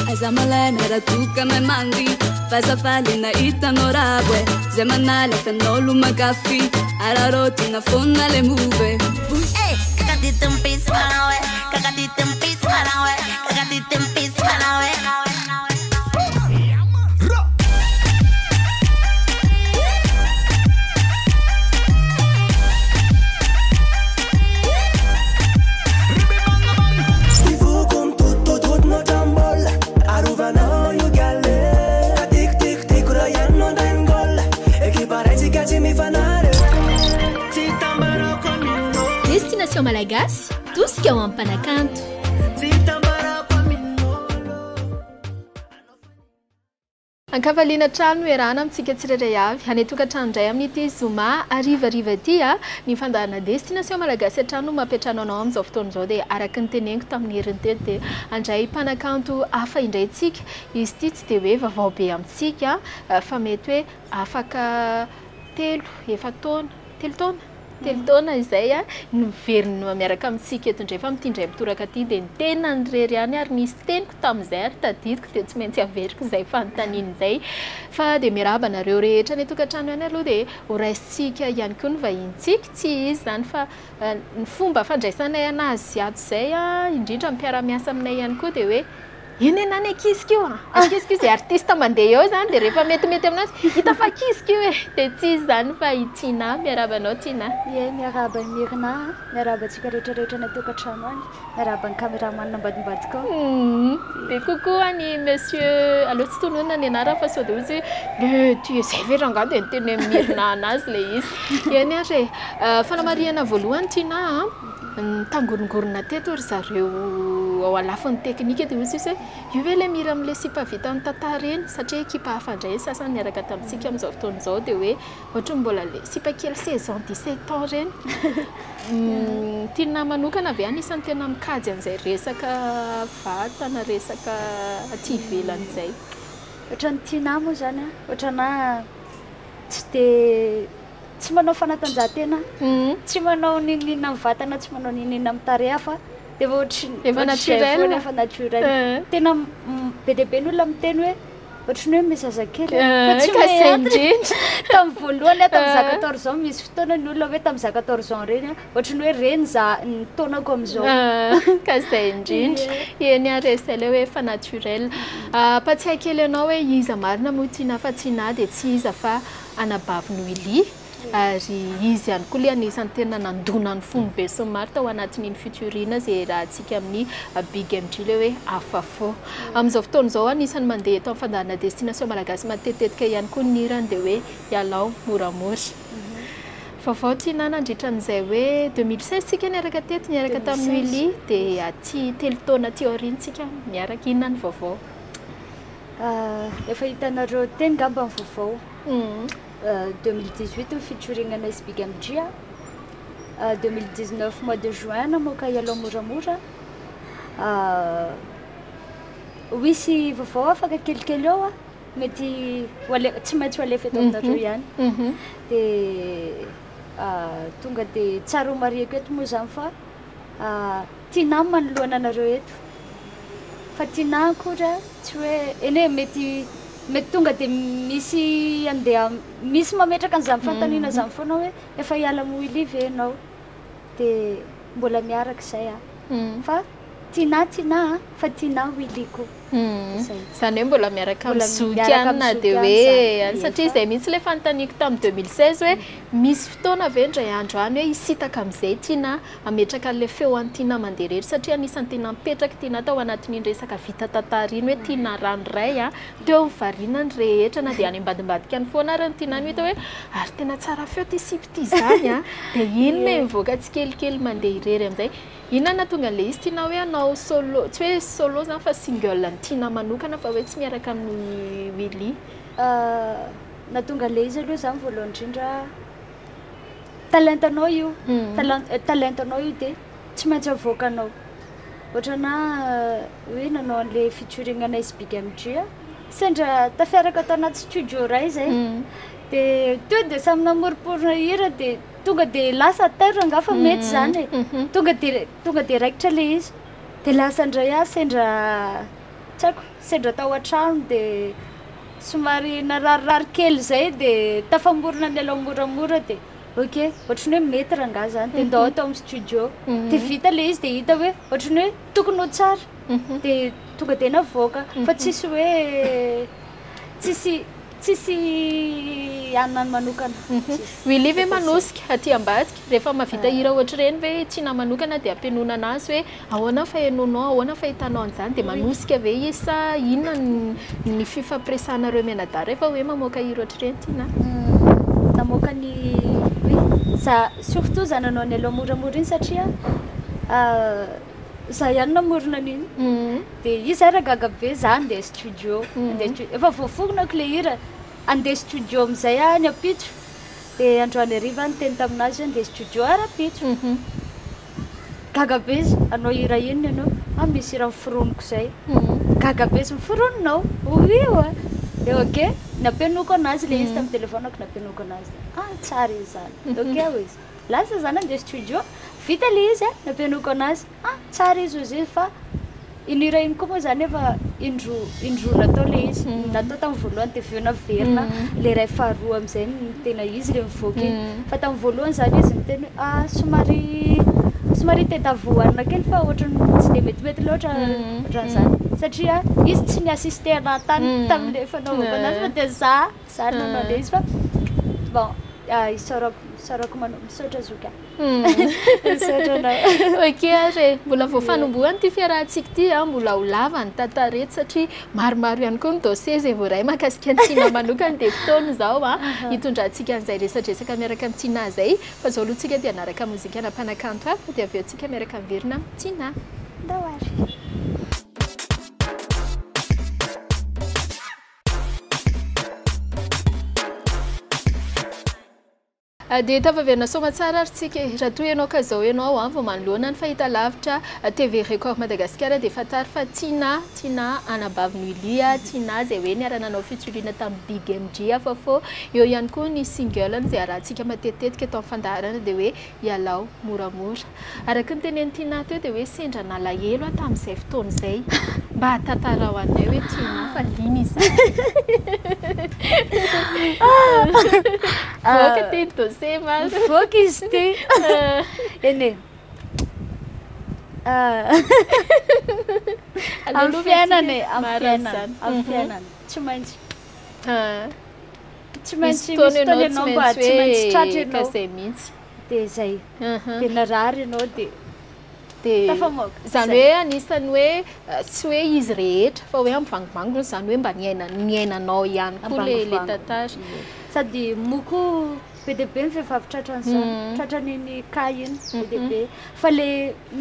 aiza malena raha toka mahay mandy fazafalina hitanao rabo e zay manala fanao lomakafy ararotina fona le move kakatitimpis manao e kakatitimpis manao e kakatitimpis manao e Destination Malagasy, tosika ao ampanakanto. Ankavaliana trano erana amintsika tsirairay avy hanetokatrano indray amin'ity zoma arivariva ity ny fandahana destination Malagasy trano mampiatrano anao amin'izao fotoana izao dia araka ny teneniko tamin'ny herin'ny teny dia andray mpanakanto hafa indray tsika izy ity tsy dia hoe vaovao be amintsika fa mety hoe afaka telo taona izay niveriny miaraka amintsika eto indray fa mitindray mitoraka aty dia ny tena nirery ihany ary nisy teniko tamin'izay ary tadidiko dia tsy maintsy averiko izay fanontaniana izay fa dia miaraba nareo rehetra ny tokantrano ihany aloha dia horaisitsika ihany koa ny vahintsika tsy izy izany fa ny fomba fandraisanay anazy ato izay indrindra miara-miasa aminay ihany koa dia hoe iny enany akisika io akisika io zay artiste mandeha eo zany dia rehefa metimety aminazy hita fa akisika io dia tsy izy zany fa i TINAH miarabanao TINAH miaraba mirina miarabantsika rehetrarehetra ny tokantrano any miaraba ny caméraman nambadimbadika dia kokoa ny monsieur aloha tsy tononona ny anarana fa sao de ozy le tu zay ve rangah dia niteny mirina anazy le izy eny ary fanamariana voalohany TINAH tangorongorona teto ry zareo ao alafon'ny teknika dia ozy hoe io ve le mira amin'le sipa vita ny tantara eny satria ekipa hafa indray sasany miaraka tamintsika amin'izao fotoana izao dia hoe ohatra mbola le sipa kely 16 ans 17 ans reny TINAH manokana avy anisan'ny tena mikajy amin'izay resaka vatana resaka aty ivelany izay ohatran'ny TINAH moa zany ohatrana tsy manao fanatanjahantena tsy manao ninina amin'ny vatana tsy manao ninina amin'ny tareha fa dia efa naturel efa naturel tena be dia be ny olona miteny hoe ohatrany hoe misazakely tamin'ny voalohany tamin'ny za 14 ans misy fotoana ny olona hoe tamin'ny za 14 ans reny ohatrany hoe reny za ny taonako amin'izao ka izay indrindra eny aresy le hoe efa naturel patsiahy kely ianao hoe iza marina moa TINAH fa TINAH dia tsy iza fa anabaviny Willy ary izy ihany koa le anisan'ny tena nandona ny fony be sy ny maro tao anatin'iny futurina zay rahantsika amin'ny big MG le hoe afafo amin'izao fotoana izao anisan'ny mandeha eto amin'ny fandahana destination Malagasy matetetika ihany koa ny irany dia hoe ialao moramora vaovao TINAH nandritra an'izay hoe 2016 tsika niaraka teto niaraka tamin'ny Willy dia aty telo taona aty aoriantsika miaraka inona ny vaovao efa hitanareo teny gamba ny vaovao 2018 featuring anay big MG 2019 mois de juin namoaka ialao moramora wisy vaovao afaka kelikely eo mety tsy maintsy hoalefa eto aminareo ihany dia tonga dia tsara ho mariako eto moa zany fa TINAH manoloana anareo eto fa TINAH koa tsy hoe eny mety tonga dia misy andeha misy mametraka an'izany fantaniana zany foana hoe efa hiala amin'ny Willy ve ianao dia mbola miaraka izay fa TINAH fa TINAH Willy koa izany hoe mbola miaraka mizokyana dia hoe satria izay mihitsy le fanontaniako tamin'ny 2016 hoe misy fotoana ve indray andro any hoe hisitaka amin'izay TINAH ametraka an'le feo an'ny TINAH mandeha rery satria anisan'ny tena mipetraka TINAH tao anatin'iny resaka vita tantara iny hoe TINAH ranoray teo mivariana ny rehetra na dia any ambadimbadika ny foana ary ny TINAH ny hita hoe ary tena tsara feo ty sipy ty izany dia iny le mivoaka tsikelikely mandeha irery amin'izay inona tonga le izy TINAH hoe anao solo tsy hoe solo zany fa single ny TINAH manokana fa hoe tsy miaraka amin'ny Willy natonga le izy aloha zany voalohany indrindra talentanao io talentanao io dia tsy maintsy avoakanao ohatrana hoe nanao an'le featuring anay big MG sendra tafiaraka atao anaty studio ray zay dia to dia samy namoriporona hira dia tonga dia lasa teranga fa mety zany tonga dia raikitra le izy dia lasa indray sendra tsy haiko sendra tao an-trano dia somary nararirary kely zay dia tafamorona ny aloha moramora dia ok ohatrany hoe mety raha ngah zany dia ndao atao amin'ny studio dia vita le izy dia hita hoe ohatrany hoe tokony ho tsara dia tonga dia navoaka fa tsisy hoe tsisy anany manokana Willy ve manosika aty ambadika rehefa mavita hira ohatra reny ve tsy na manokana dia ampianona anazy hoe ahoana fahenonao ahoana fahitanao an'izany dia manosika ve izy sa inona ny fifampiresanareo mianadahy rehefa hoe mamoaka hira ohatra reny Tina namoaka ny za surtout za nanao ny aloha moramora iny satria za ihany namorona an'iny dia izy ara gaga be za andeha studio efa voafognako le hira andeha studio amin'izay ny apitso dia androany ariva ny teny taminazy hoe andeha studio ara-pitso gaga be izy anao hira iny ianao misy hira miforoniko izay gaga be izy miforononao io dia ok nampianoko anazy le izy tamin'ny telefonako nampianoko anazy tsara izy zany ok ho izy lasa zany andeha studio vita le izy nampianoko anazy tsara izy ozy izy fa iny hira iny koa moa zany efa indroa natao le izy natao tamin'ny voalohany dia aveo naverina le ray faharoa amin'izay tena izy le mivoaka fa tamin'ny voalohany zany izy miteny hoe somary tedavoanina kely fa ohatrany tsy dia metimety loatra ohatran'izany satria izy tsy niassiste ana tany tamin'le fanaovako anazy fa dia za nanao le izy fa bon isarako manao misaotra zoka misaotra anao ok ary mbola voafanombohany ty fiarahantsika ty mbola ho lava ny tantarety satria maromaro ihany koa ny dossier zay voaray mahakasika ny Tina manokany dia fotoana izao hitondrantsika an'izay resadresaka miaraka amin'ny Tina zay fa zao aloha tsika dia anaraka mozika anapanakanto hafa dia aveo tsika miaraka miverina amin'ny Tina daoary dia tafavena soma tsara ary tsika raha toy ianao ka zao ianao vao manoloana ny fahita lavitra TV Record Madagascar dia fatary fa Tina anabavy Willy Tina zay hoe niara-nanao fitsoliana tamin'ny Big MG afa fô eo ihany koa ny single zay arahantsika matetitetika eto amin'ny fandaharana dia hoe ialao moramora araka ny tenen'ny Tina teo dia hoe sendra nalahelo tamin'izay fotoana izay mba hatantara ho anay hoe Tina fa liny izy voaka ty dossier maro voaka izy ty eny amin'ny fiainany tsy maintsy misy fotoana ianao mba tsy maintsy tratra ianao mihitsy dia zay dia narary ianao dia zany hoe anisany hoe tsy hoe izy rehetra fa hoe amivangovango zany hoe mba niainanao ihany koa le tantara sady moko be dia be ny vehivavy tratran'izany tratran'iny ka iny be dia be fa le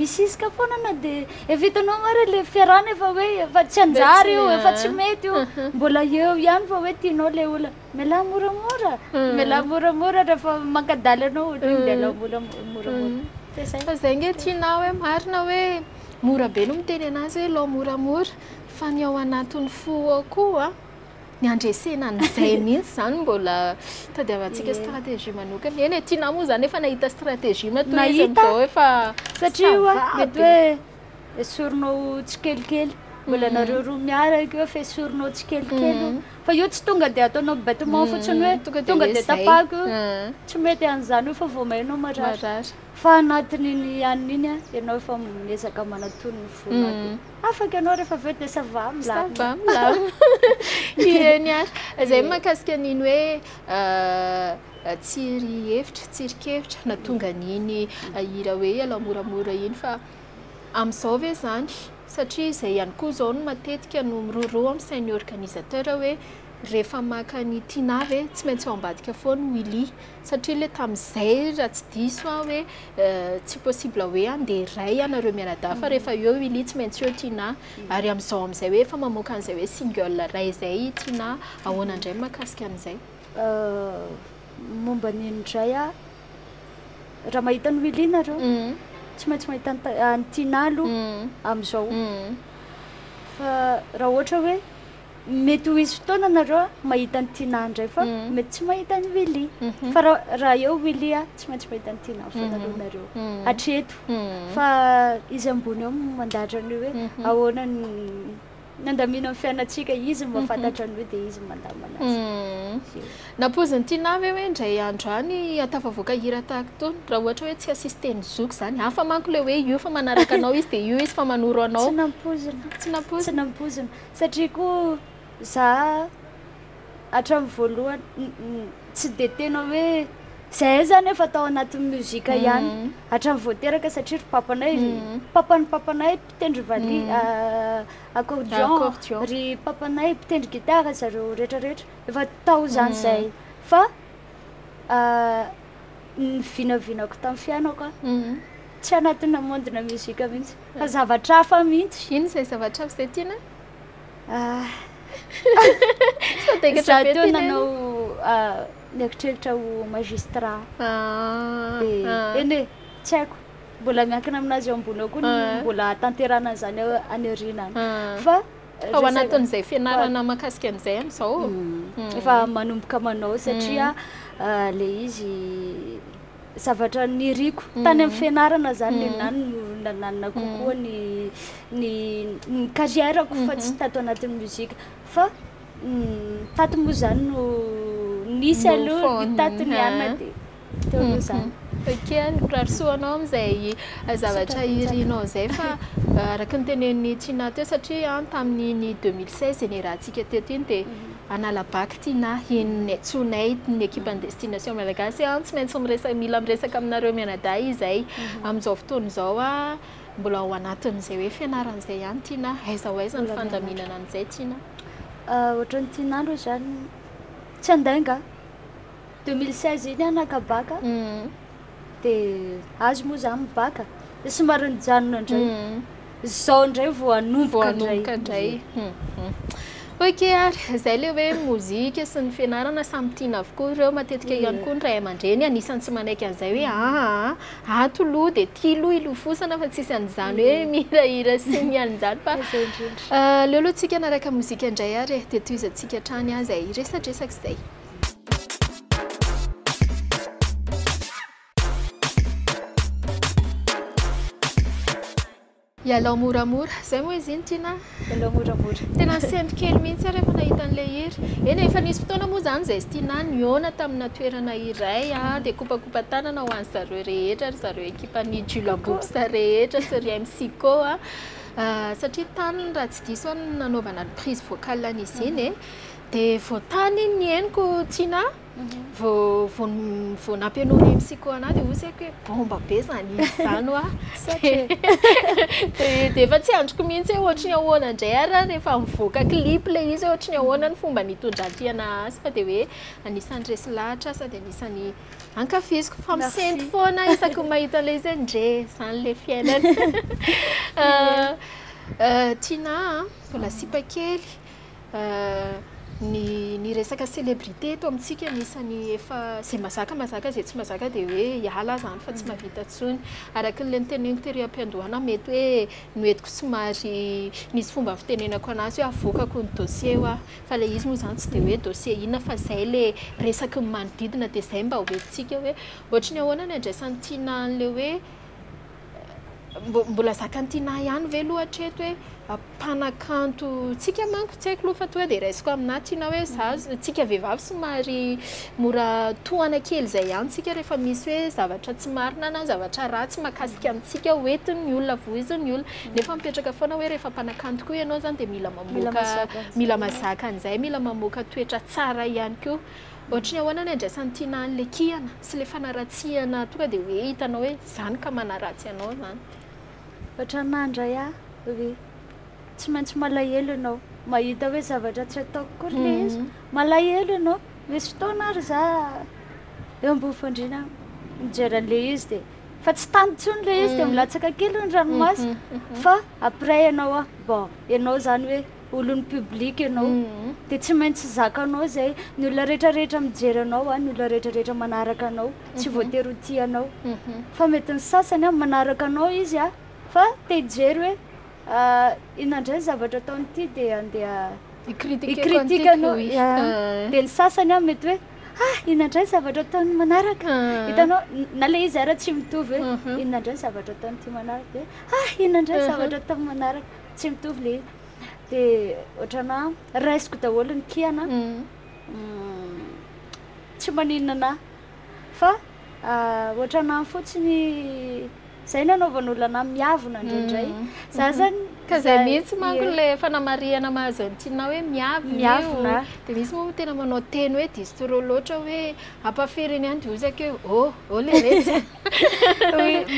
misisika foana na dia evitanao mara le fiarahana efa hoe efa tsy anjary io efa tsy mety io mbola eo ihany fa hoe tianao le olona miala moramora rehefa mankadaly anao ohatrany dia ala moramora fa zay nge Tina hoe marina hoe mora be no miteny anazy hoe lao moramora fa ny ao anatin'ny fo koa ny andresena an'izay mihitsy zany mbola tadiavantsika stratégie manokana eny Tina moa zany efa nahita stratégie matoa izy amin'izao efa satria mety hoe esorinao tsikelikely mbola nareo roa miaraka eo fa esorinao tsikelikely fa io tsy tonga dia ataonao bêtement fotsiny hoe tonga dia tapako tsy mety an'izany io fa vao mainao marary fa anatin'iny aniny ianao efa miezaka manatony ny fona afaka ianao rehefa aveo dia sava milamy eny ary zay mahakasika an'iny hoe tsirikevitra natonga an'iny hira hoe ialao moramora iny fa amin'izao ve zany satria izay ihany koa zao no matetika no miroroa amin'ny sain'ny organisateur hoe rehefa maka ny Tina hoe tsy maintsy ao ambadika foana Willy satria le tamin'izay raha tsy diso hoe tsy possible hoe andeha ray anareo mianadahy fa rehefa eo Willy tsy maintsy eo Tina ary amin'izao amin'izay hoe efa mamoaka an'izay hoe single ray izay Tina ahoana indray mahakasika an'izay momba ny indray raha mahita ny Willy nareo tsy maintsy mahita ny Tina aloha amin'izao fa raha ohatra hoe mety ho izy fotoana nareo mahita ny Tina indray fa mety tsy mahita ny Willy fa raha eo Willy tsy maintsy mahita ny Tina foana aloha nareo hatreto fa izy ambony eo mandahatra ny hoe ahoana ny nandamina amin'ny fiainatsika izy mahafantatra ny hoe dia izy mandamana azy. Napoziny TINAH hoe indray andro any atafavoaka hira tahaka itony raha ohatra hoe tsy asisteny zoky zany hafa manko le hoe io fa manaraka anao izy dia io izy fa manoro anao. Tsy nampozina satria koa za hatramin'ny voalohany tsy dia tena hoe zahay zany efa atao anatin'ny muzika ihany hatramin'ny voateraka satria ry papanay mpitendry valiha accordion ry papanay mpitendry gitara zareo rehetrarehetra efa tao zany zay fa ny vinavinako tamin'ny fiainako tsy anatina mondina muzika mihitsy fa zavatra hafa mihitsy. Ino izay zavatra hafa izay tiana? Za teo nanao nieritreritra ho magistrat dia eny tsy haiko mbola miankina aminazy eo ambony ao koa mbola tanterana zany any aorianany fa ao anatin'izay fianarana mahakasika an'izay amin'izao efa manomboka manao satria le izy zavatra niriko tany amin'ny fianarana zany le nany no nananina kokoa ny carrièreko fa tsy tato anatin'ny muzika fa tato moa zany no nisy aloha ny tatony anina dia teo aloha zany. Rarosoanao amin'izay zavatra irinao zay fa araka ny tenen'ny TINAH teo satria tamin'ny 2016 ny rahantsika teto iny dia anala bac TINAH iny antsoinay ny équipe de destination malagasy tsy maintsy mila miresaka aminareo mianadahy izay amin'izao fotoana izao mbola ao anatin'izay hoe fianaran'izay ihany TINAH aiza ho aiza ny fandaminana an'izay TINAH. Ohatran'ny TINAH aloha zany tsy andainga 2016 iny anaka baka dia azo moa zany baka dia somary nijanona indray izao indray vao hanomboka indray. Ok ary izay le hoe mozika sy ny fianarana samy tiana avokoa ireo matetika ihany koa ny ray aman-dreny anisany tsy manaiky an'izay hoe ato loha dia tia loha ilofosana fa tsisy an'izany hoe mihirahira sy mihalin'izany fa leo aloha tsika naraka mozika indray ary dia toizantsika hatrany izay resadresaka izay. Ialao moramora izay moa izy iny TINAH ialao moramora tena sendry kely mihitsy rehefa nahita an'ilay hira eny efa nisy fotoana moa zany izay TINAH niona tamina toerana iray dia kopakopa tanana ho an'ny zareo rehetra ry zareo ekipan'ny julabobsa rehetra sy ry MC koa satria tany raha tsy diso nanaovana prise vocale an'izy iny dia vao tany ny henoko TINAH vao nampianona MC koa anahy dia oseko hoe bomba be zany izy zany dia efa tsy androko mihitsy hoe ohatry ny ahoana indray ary rehefa mivoaka clip le izy ohatry ny ahoana ny fomba nitondrantiana azy fa dia hoe anisan'ny resy lahatra asa dia anisan'ny ankafiziko fa misenty foana isako mahita le izy ndre zany le fiainana. TINAH mbola sipa kely ny resaka célébrité eto amintsika anisany efa izay mazaka izay tsy mazaka dia hoe hiala zany fa tsy mahavita tsony araka n'ilay niteneniko tery am-piandohana mety hoe noetiko somary nisy fomba fitenenako anazy hoe avokako ny dossier fa le izy moa zany tsy dia hoe dossier inona fa izay le resaky ny manodidina dia izay mba hoentsika hoe ohatry ny ahoana ny andraisan'ny TINAH an'le hoe mbola zakany TINAH ihany ve lohatra eto hoe mpanakanto tsika manko tsy haiko loha fa toa dia raisiko aminahy TINAH hoe za tsika vehivavy somary mora tohana kely izay ihany tsika rehefa misy hoe zavatra tsy marina na zavatra ratsy mahakasika amintsika hoentin'ny olona voizin'ny olona nefa mipetraka foana hoe rehefa mpanakanto koa ianao zany dia mila mazaka an'izay mila mamoaka toetra tsara ihany koa. Ohatry ny ahoana ny andraisan'ny TINAH an'le kiana sy le fanaratsiana tonga dia hoe hitanao hoe zany ka manaratsy anao zany. Ohatra n'andray hoe tsy maintsy malahelo ianao mahita hoe zavatra tsy ataoko kory le izy malahelo ianao misy fotoana ary za eo ambony fandriana mijery an'le izy dia fa tsy tany tsony le izy dia milatsaka kely ny ranomasina fa après ianao bon ianao zany hoe olon'ny public ianao dia tsy maintsy zakanao zay ny olona rehetrarehetra mijery anao ny olona rehetrarehetra manaraka anao tsy voatery ho tia anao fa mety ny sasany manaraka anao izy fa te hijery hoe inandray zavatra ataonyity dia andeha ikritika anao dia ny sasany mety hoe inandray zavatra ataony manaraka hitanao na le izy ara tsy mitovy hoe inandray zavatra ataony ty manaraka dia inandray zavatra ataony manaraka tsy mitovy le dia ohatrana raisiko daholo ny kiana tsy maninana fa ohatrana fotsiny zay nanaovan'olona miavona indraindray za zany ka zay mihitsy manko le fanamariana mahazo antiana hoe miavona dia misy moa tena manao teny hoe distro loatra hoe ampaferiny any diozaka hoe o le retsy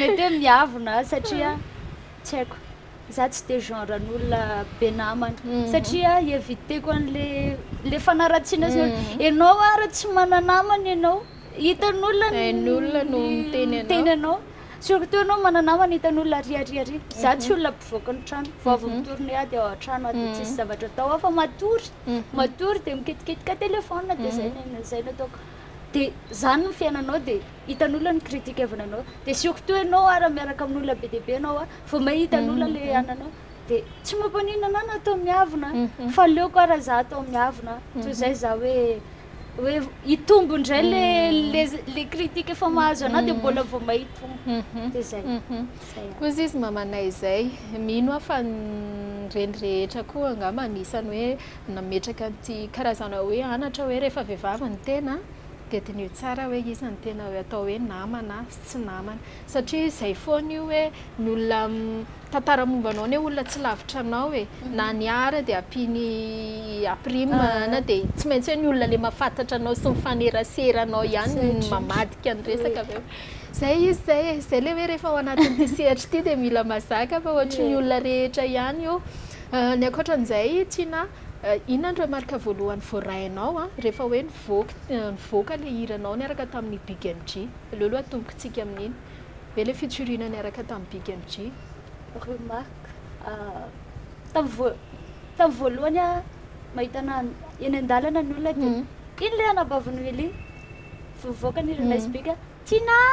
mety hoe miavona satria tsy haiko za tsy de genre n'olona be namana satria éviteko an'le fanaratsiana sy ianao ara tsy mananamana ianao hitan'olona no teny anao surtout anao mananamana hitan'olona ariariary za tsy olona mpivoaka ny trano vao avy mitorony dia ao an-trano dia tsisy zavatra atao afa matory dia miketikitika telefona dia zay nataoko dia zany ny fiainanao dia hitan'olona ny critique avana anao dia surtout ianao ara miaraka amin'olona be dia be anao vao mahita n'olona le ananao dia tsy mampanina na atao miavona fa leoko ara za atao miavona toy zay za hoe hitombo indray le critique efa mahazo anao dia mbola vao mahitombo dia zay koza izy mamanay zay mino aho fa reny rehetra koa angamba anisany hoe nametraka an'ity karazana hoe anatra hoe rehefa vehivavy ny tena dia tenio tsara hoe izy ny tena hoe atao hoe namana sy tsy namana satria zay foana io hoe ny olona tantara mombanao ny olona tsy lavitra anao hoe na niara dia ampiny aprimana dia tsy maintsy hoe ny olona le mahafantatra anao sy mifaneraseranao ihany mamadika ny resaka aveo zay izy zay le hoe rehefa ao anatin'ity sehatra ity dia mila mazaka fa ohatry ny olona rehetra ihany io ny ankoatran'izay tiana inona andreo marika voalohany voarainao rehefa hoe nivoaka le hiranao niaraka tamin'ny Big MG aleoloha tombokitsika amin'iny ve le fitsoriana niaraka tamin'ny Big MG remarque tamin'ny voalohany mahitana eny an-dalana ny olona dia iny le anabavinyely vovoaka ny hiranay bika TINAH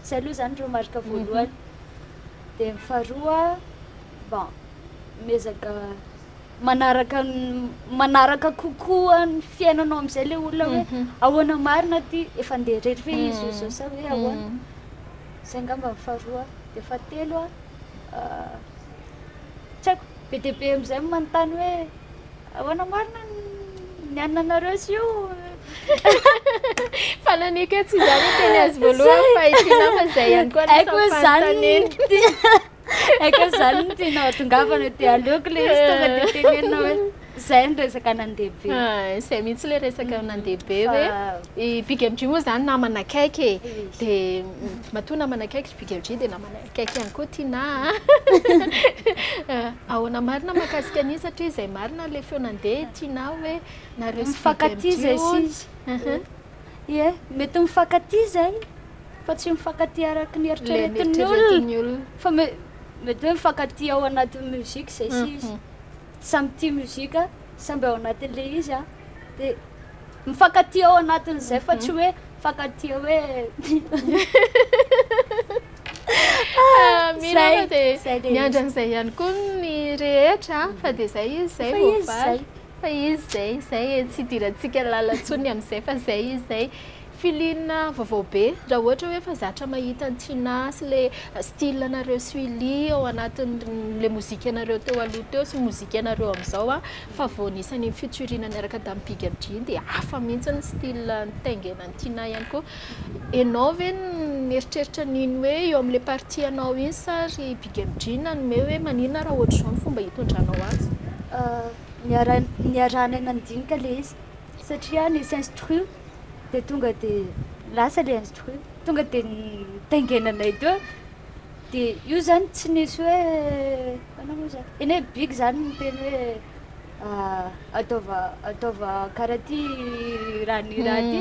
zay aloha zany remarque voalohany dia mifaharoa bon mezaka manaraka kokoa ny fiainanao amin'izay le olona hoe ahoana marina ty efa andeha rery fe izy io zao sa hoe ahoana zay angamba mifaharoa dia fahatelo tsy haiko be dia be amin'izay manontany hoe ahoana marina ny ananareo sy io fa nanika tsy zany teny azy voalohany fa TINAH fa zay ihany koa aiko zany ny tianao atongavana dia aleoko le izy tonga dia tenenina hoe zay ny resaka nandehibe zay mihitsy le resaka nandehibe hoe Big MG moa zany namana akaiky dia matoa namana akaiky Big MG dia namana akaiky ihany koa TINAH ahoana marina mahakasika an'iny satria zay marina le feo nandeha TINAH hoe nareo sy mifankatiza izy ie mety mifankatia zay fa tsy mifankatia araka ny eritreretin'ny olona fa mety hoe mifankatia ao anatin'ny muzika zay sy izy samby tia muzika samby ao anatin'le izy dia mifankatia ao anatin'izay fa tsy hoe mifankatia hoe mila dia niandran'izay ihany koa ny rehetra fa dia zay izy zay voavaly fa izy zay tsy idirantsika lalantsony amin'izay fa zay izy zay filina vaovao be raha ohatra hoe efa zatra mahita ny TINAH sy le style anareo suili ao anatin'le mozika anareo teo aloha teo sy mozika anareo amin'izao fa vao nisany fitsoriana niaraka tamin'ny Big MG dia hafa mihitsy ny style nitaingana ny TINAH ihany koa ianao ve mieritreritra niny hoe eo amin'le partie anao iny sary Big MG na nome hoe maninona raha ohatra izao ny fomba hitondranao azy niarana eny andinika le izy satria nisy instru dia tonga dia lasa le instru tonga dia taingenanay teo dia io zany tsy nisy hoe anao moa zany eny hoe big zany ny teny hoe ataova karaha ty raha ty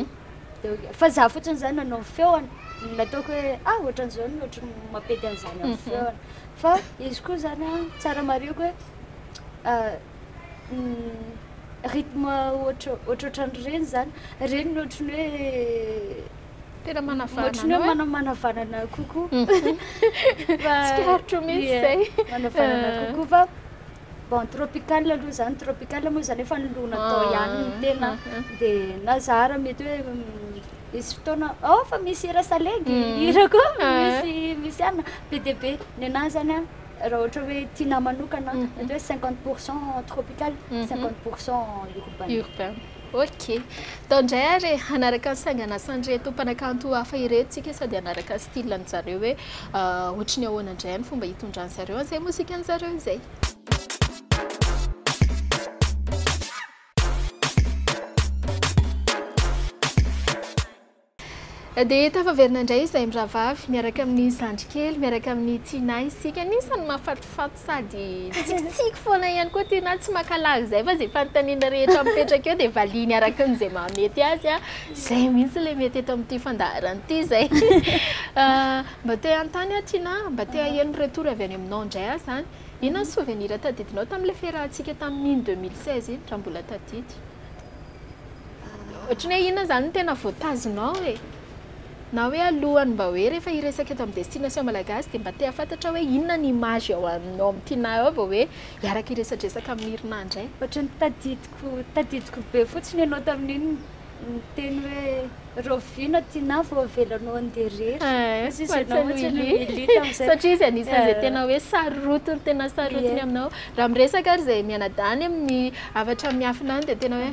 fa za fotsiny zany nanao feoana nataoko hoe ohatran'izao ny ohatrany mampety an'izany amin'ny feoana fa izy koa zany tsara marioko hoe rythme ohatrohatrany reny zany reny ny ohatrany hoe tena ohatrany hoe manavanana kokoa tsikarotro mihitsy zay manavanana kokoa fa bon tropical aloha zany tropical moa zany efa nolona atao ihany ny tena dia na zahara mety hoe misy fotoana fa misy hira salegy hira koa misy ana be dia be ny anahy zany raha ohatra hoe TINAH manokana mety hoe 50% tropical 50% urbain. Ok. Donc ndray ary anaraka ny saingana sandreto mpanakanto hafa iretintsika sady anaraka style ny zareo hoe ohatry ny ahoana indray ny fomba hitondran'ny zareo an'izay mozika ny zareo izay. Dia tafaverina indray izay miravavy miaraka amin'ny zandrikely miaraka amin'ny TINAH isika anisany mahafatifaty sady tsikitsiky foana ihany koa TINAH tsy makalagy izay fa izay fanontaniana rehetra mipetraka eo dia valiny araka an'izay mahamety azy izay mihitsy ilay mety eto amin'ity fandaharana ity izay. Mba te hanontany TINAH mba te haheno retour avy any aminao indray zany inona ny souvenir tadidinao tamin'ilay fiarahantsika tamin'iny 2016 iny raha mbola tadidy ohatry ny hoe inona zany tena voatazonao e na hoe alohany mba hoe rehefa hiresaka eto amin'ny destination malagasy dia mba te hafantatra hoe inona ny image ao aminao amin'ny TINAH ao vao hoe hiaraka hiresadresaka amin'ny herinandro ay. Ohatra ny tadidiko be fotsiny ianao tamin'iny teny hoe rovina TINAH vao avelanao andeha satria izy anisan'izay tena hoe sarotiny tena sarotiny aminao raha miresaka ary izay mianadany amin'ny avatra miafina any dia tena hoe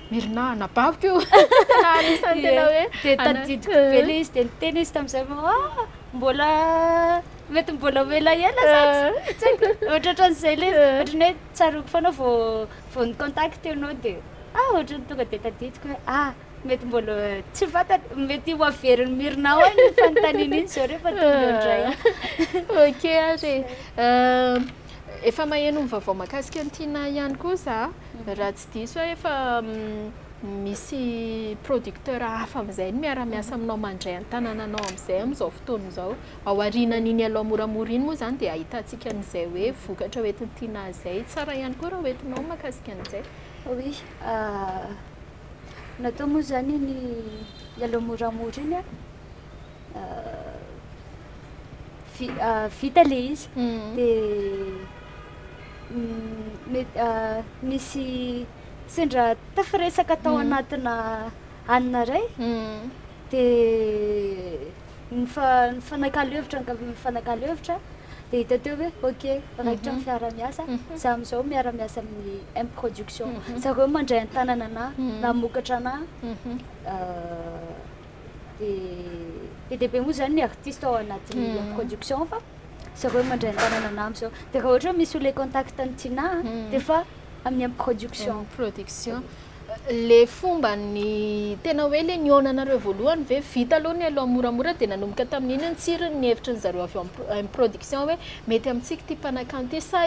mirina nabaviko io tena anisany tena hoe dia tadidiko be ilay izy dia niteny izy tamin'izay mbola mety mbola ela ela satsy ohatraohatran'izay ilay izy ohatry ny hoe tsaroko foana vao nicontacte ianao dia ohatry ny tonga dia tadidiko hoe mety mbola tsy fantatra mety ho averin'ny mirinao ny fanontaniana iny zao rehefa tonga indray. Ok ary efa maheno ny vaovao mahakasika ny TINAH ihany koa za raha tsy diso hoe efa misy producteur hafa amin'izay miara-miasa aminao mandray an-tanànanao amin'izay amin'izao fotoana izao ao aorianan'iny aloha moramora iny moa zany dia ahitantsika an'izay hoe vokatra hoentin'ny TINAH izay tsara ihany koa raha hoentinao mahakasika an'izay. Oui natao moa zany ny aloha moramora iny vita ilay izy dia misy sendra tafiresaka tao anatina anina ray dia nifanakalo-hevitra dia hita teo hoe ok raikitra ny fiara-miasa za amin'izao miara-miasa amin'ny M production zareo mandray an-tanana namokatra anahy dia dehibe moa zany ny artiste ao anatin'ny M production fa zareo mandray an-tanana anahy amin'izao dia raha ohatra hoe misy olay contact ny TINAH dia fa amin'ny production le fomba ny tena hoe le nionanareo voalohany ve vita aloha ny aloha moramora dia nanomboka tamin'iny ny tsirony ny hevitra ny zareo avy amin'ny production hoe mety amintsika ty mpanakanto sa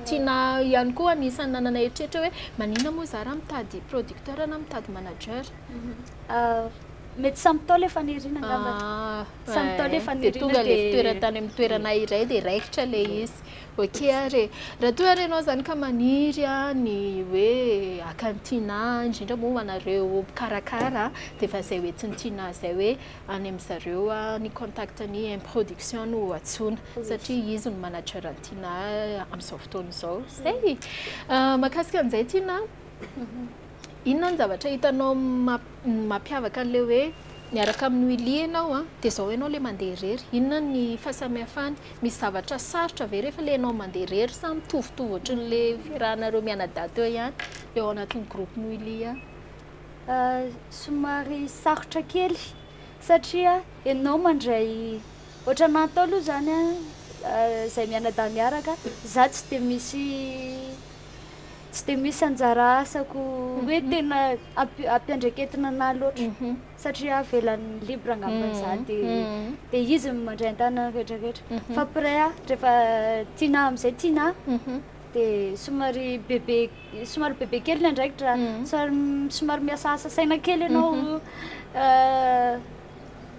TINAH ihany koa anisany nanana eritreritra hoe manina moa za raha mitady producteur na mitady manager. Mety samy tao ilay fanirina angamba samy tao ilay fanirina tonga le fitoeran-tany amin'ny toerana iray dia raikitra le izy. Ok ary raha toa ary ianao zany ka maniry ny hoe akan'ny TINAH indrindra moa anareo karakara dia efa izay hoentin'ny TINAH izay hoe any amin'izareo ny contact ny M production no atsoina satria izy no manager ny TINAH amin'izao fotoana izao zay. Mahakasika an'izay TINAH inona ny zavatra hitanao mampiavaka an'ilay hoe miaraka amin'ny Willy ianao dia izao ianao ilay mandeha irery inona ny fahasamihafany misy zavatra sarotra ve rehefa ilay ianao mandeha irery sa mitovitovy ohatran'ilay fiarahanareo mianadaty eo ihany eo anatin'ny groupe ny Willy somary sarotra kely satria ianao mandray ohatra natao aloha zany izay mianadahy miaraka za tsy dia misy anjara asako hoe tena ampiandreketina anahy loatra satria avelan'ny libre angamba za dia izy mandray an-tanana rehetrarehetra fa après rehefa TINAH amin'izay TINAH dia somary bebe kely ny andraikitra somary miasaasa saina kely ianao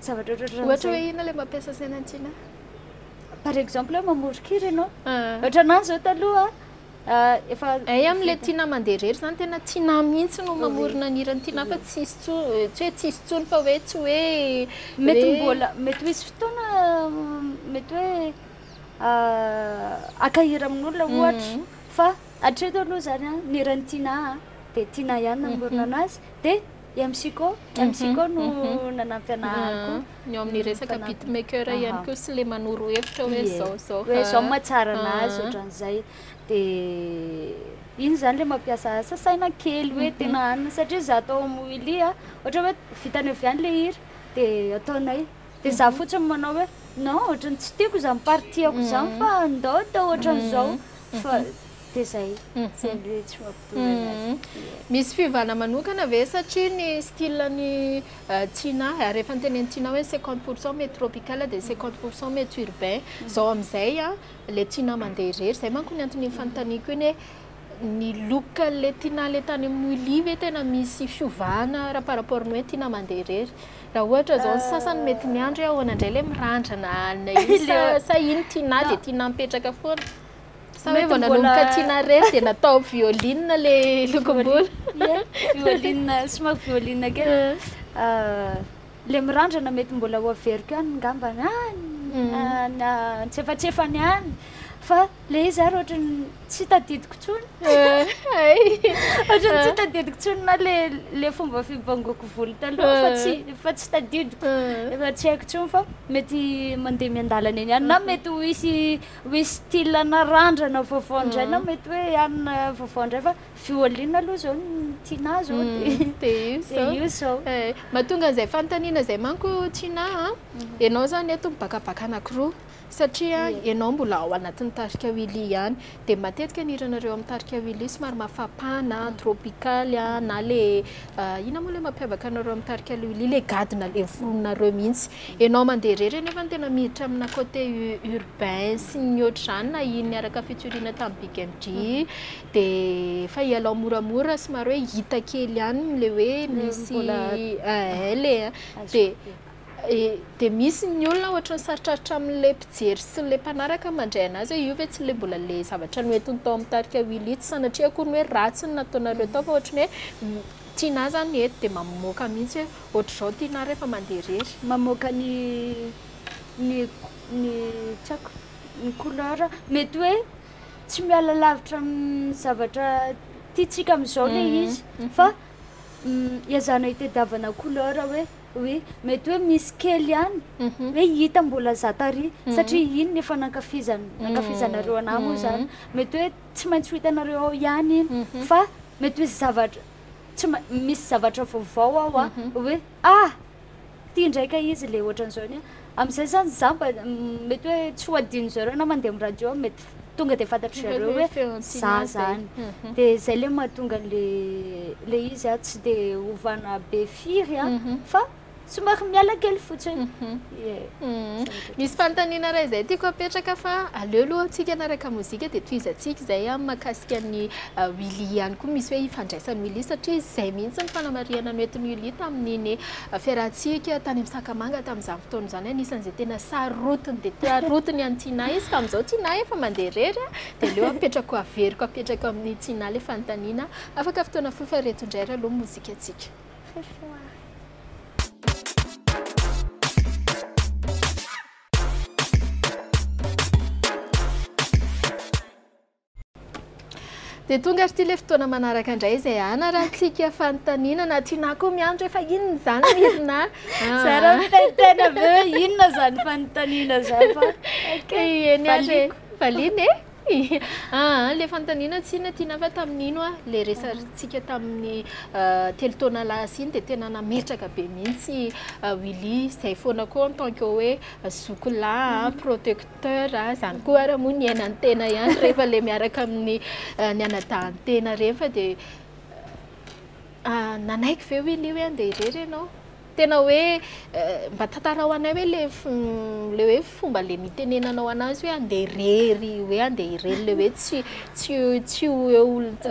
zavatra ohatra hoe ina ilay mampiasa saina ny TINAH par exemple hoe mamorokiry ianao ohatra anahy zao taloha amin'ilay TINAH mandeha irery zany tena TINAH mihitsy no mamorona ny hiran'ny TINAH fa tsy hoe tsisy tsony fa hoe tsy hoe mety misy fotoana mety hoe akahira amin'olona ohatra fa hatreto aloha zany ny hiran'ny TINAH dia TINAH ihany namorona anazy dia MCko no nanampy anahako ny amin'ny resaka beatmaker ihany koa sy le manoro hevitra hoe zao hoe zao mahatsara anazy ohatran'izay dia iny zany le mampiasa sasaina kely hoe tena anina satria za atao moili ohatra hoe vitany avy any le hira dia ataonay dia za fotsiny manao hoe non ohatrany tsy tiako za mipartiako zany fa andao da ohatran'izao fa dia zay zay le tsy mampitovy misy fivana manokana ve satria ny style-ny TINAH rehefa ny teneny TINAH hoe 50% mety tropical dia 50% mety urbain zao amin'izay le TINAH mandeha irery zay manko ny antony fanontaniako iny hoe ny look le TINAH le tany amin'ny Oli ve tena misy fiovana raha par rapport ny hoe TINAH mandeha irery raha ohatra zao ny sasany mety miandry ahoana indray le mirandrana sa iny TINAH dia TINAH mipetraka foana sa hoe vao nanomboka TINAH irery dia natao violine le lokom-bolo violine somary violine kely le mirandrana mety mbola ho averiko any ngambany tsefatsefany any fa le izy ary ohatrany tsy tadidiko tsony ohatrany tsy tadidiko tsony na le fomba fibangoko volo taloha fa tsy tadidiko efa tsy haiko tsony fa mety mandeha miandalana eny any na mety hoisy style na randrana vaovao indray na mety hoe anina vaovao indray fa violine aloha zao ny TINAH zao dia io zao mahatonga an'izay fanontaniana zay manko TINAH ianao zany eto mibakabaka anankiroa satria ianao mbola ao anatin'ny tarika wili ihany dia matetika ny hiranareo amin'ny tarika wili somary mafapana tropical na le ina moa le mampiavaka anareo amin'ny tarika wili le gadina le foronareo mihitsy ianao mandeha irery nefa tena miditra amina côté urbain sy ny ohatr'izany na iny niaraka fitsoriana tamin'ny Big MG dia fa ialao moramora somary hoe hita kely ihany le hoe misy le dia misy ny olona ohatrany sarotrarotra amin'le mpijery sy le mpanaraka mandray anazy hoe io ve tsy le mbola le zavatra noentiny tao amin'ny tarika wili tsy sanatria koa ny hoe ratsy ny nataonareo tao fa ohatrany hoe TINAH zany eto dia mamoaka mihitsy hoe ohatr'izao TINAH rehefa mandeha irery mamoaka ny tsako ny couleur mety hoe tsy miala lavitra amin'ny zavatra tiatsika amin'izao le izy fa iazana hitadiavana couleur hoe mety hoe misy kely ihany hoe hita mbola zatary satria iny nefa nankafizanareo anahy moa zany mety hoe tsy maintsy ho hitanareo ao ihany iny fa mety hoe misy zavatra vaovao ao hoe tia ndraika izy le ohatran'izao ny amin'izay zany za mety hoe tsy ho adino zareo na mandeha amin'ny radio mety tonga dia fantatry zareo hoe za zany dia zay le mahatonga le izy tsy dia ovana be firy fa somary miala kely fotsiny misy fanontaniana raha izay tiako apetraka fa aleo aloha antsika anaraka mozika dia tohizatsika izay mahakasika ny wili ihany koa misy hoe ifandraisan'ny wili satria izay mihitsy ny fanamariana noentin'ny wili tamin'iny fiarahantsika tany amin'ny Sakamanga tamin'izany fotoana izany anisan'izay tena sarotiny dia tarotiny any TINAH izy ka amin'izao TINAH efa mandeha irery dia aleo apetrako averiko apetrako amin'ny TINAH le fanontaniana afaka fotoana fofa reto indray raha aloha mozika atsika dia tonga ary ty le fotoana manaraka indray izay anarantsika fanontaniana na TINAH koa miandro efa inona zany mirina zara mitantena be hoe inona zany fanontaniana zany fa eny ary valiny le fanontaniana tsy na TINAH fa tamin'ino le resantsika tamin'ny telo taona lasa iny dia tena nametraka be mihitsy wili izay foana koa en tant que hoe zokolà protecteur zany koa ary moa ny ainany tena ihany rehefa le miaraka amin'ny ny anadahan-tena rehefa dia nanaiky ve wili hoe andeha irery ianao tena hoe mba tantara ho anay hoe le hoe fomba le mitenenanao anazy hoe andeha irery hoe andeha irery le hoe tsy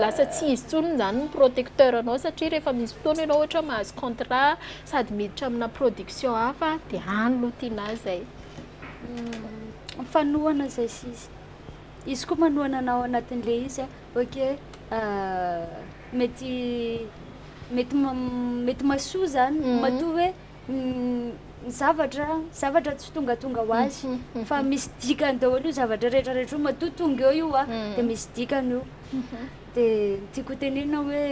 lasa tsy izy tsony zany ny protecteur anao satria rehefa misy fotoana ianao ohatra mahazo contrat sady miditra amina production hafa dia any lo TINAH zay fanohana zay sisy izy koa manohana anao anatin'le izy ok mety masoa zany matoa hoe zavatra tsy tongatonga ho azy fa misy dikany daholo io zavatra rehetrarehetra io matoa tonga eo io dia misy dikany io dia tiako tenena hoe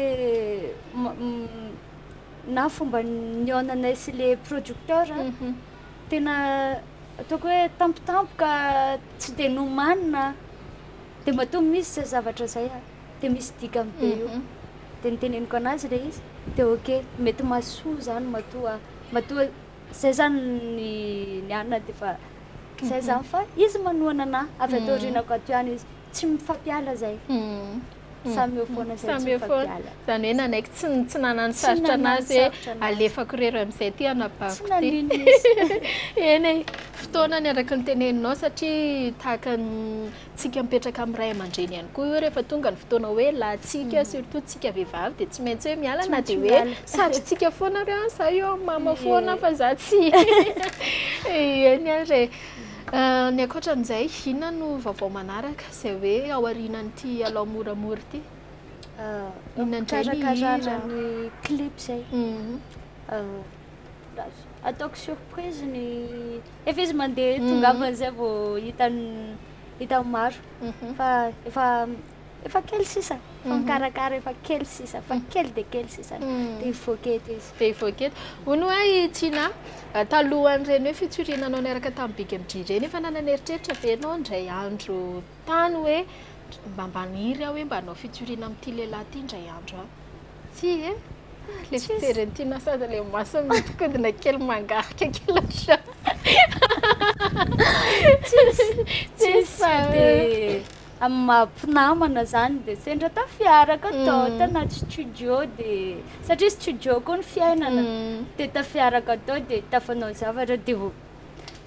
na fomba niaonanay sy le producteur tena ataoko hoe tampotampoka tsy de nomanina de matoa misy zay zavatra zay de misy dika am'be io de niteneniko anazy le izy de ok mety masoa zany matoa zay zany ny anina de fa zay zany fa izy manohana ana avy atao rinako ato ihany izy tsy mifampiala zay samy eo foana zay tsy mifampiala zany hoe nanaiky tsy nanano sarotra anazy hoe alefako rery amin'izay ty anabaviko ty eny fotoana ny araka ny teneninao satria tahaka tsika mipetraka amin'ny ray aman-dreny ihany koa io rehefa tonga ny fotoana hoe latsika surtout tsika vehivavy de tsy maintsy hoe miala na de hoe satrotsika foana re za io mama foana fa za tsy eny ary ny ankoatran'izay inona no vaovao manaraka zay hoe ao aorianan'ity alao moramora ty karakarahan'ny clip zay ataoko surprise ny efa izy mandeha tongavan'izay vao hita maro fa efa kely sisa fa mikarakara efa kely sisa fa kely de kely sisa de ivoketo izy de ivoketo hono hoe TINAH talohan'ireny hoe fitsurinanao niaraka tamin'ny Big MG reny efa nananeritreritra ve anao indray andro tany hoe mba mbaniry aho hoe mba anao fitsurina amin'ity lehilahy ty indray andro tsy e le fitsereny TINAH sady le maso mitokodina kely mangarika kelatra tsisy de amin'ny mahampinamana zany de sendra tafiaraka tao tanaty studio de satria studio koa ny fiainana de tafiaraka tao de tafanao zavatra de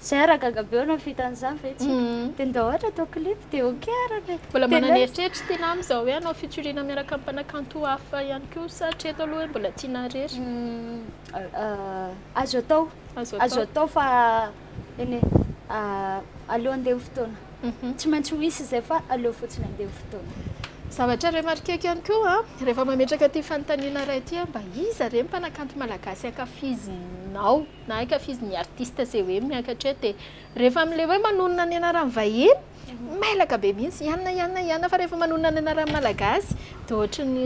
zay araka gabeo na fitan'izany fetsy de nda ohatra atao clip de ok araka mbola mananeritreritra TINAH am'izao hoe anao fitsurina miaraka amin'ny mpanakanto hafa ihany koa satria eto aloha hoe mbola TINAH rery azo atao fa eny aleo andeha fotoana tsy maintsy ho isy zay fa aleo fotsiny andeha fotoana zavatra remarqueko ihany koa rehefa mametraka ty fanontaniana ray ty mba iza re mpanakanto malagasy ankafizinao na ankafizin'ny artiste zay hoe miakatra de rehefa am'le hoe manonona ny anarany vahiny mailaka be mihitsy ianna fa rehefa manonona ny anarany malagasy de ohatrany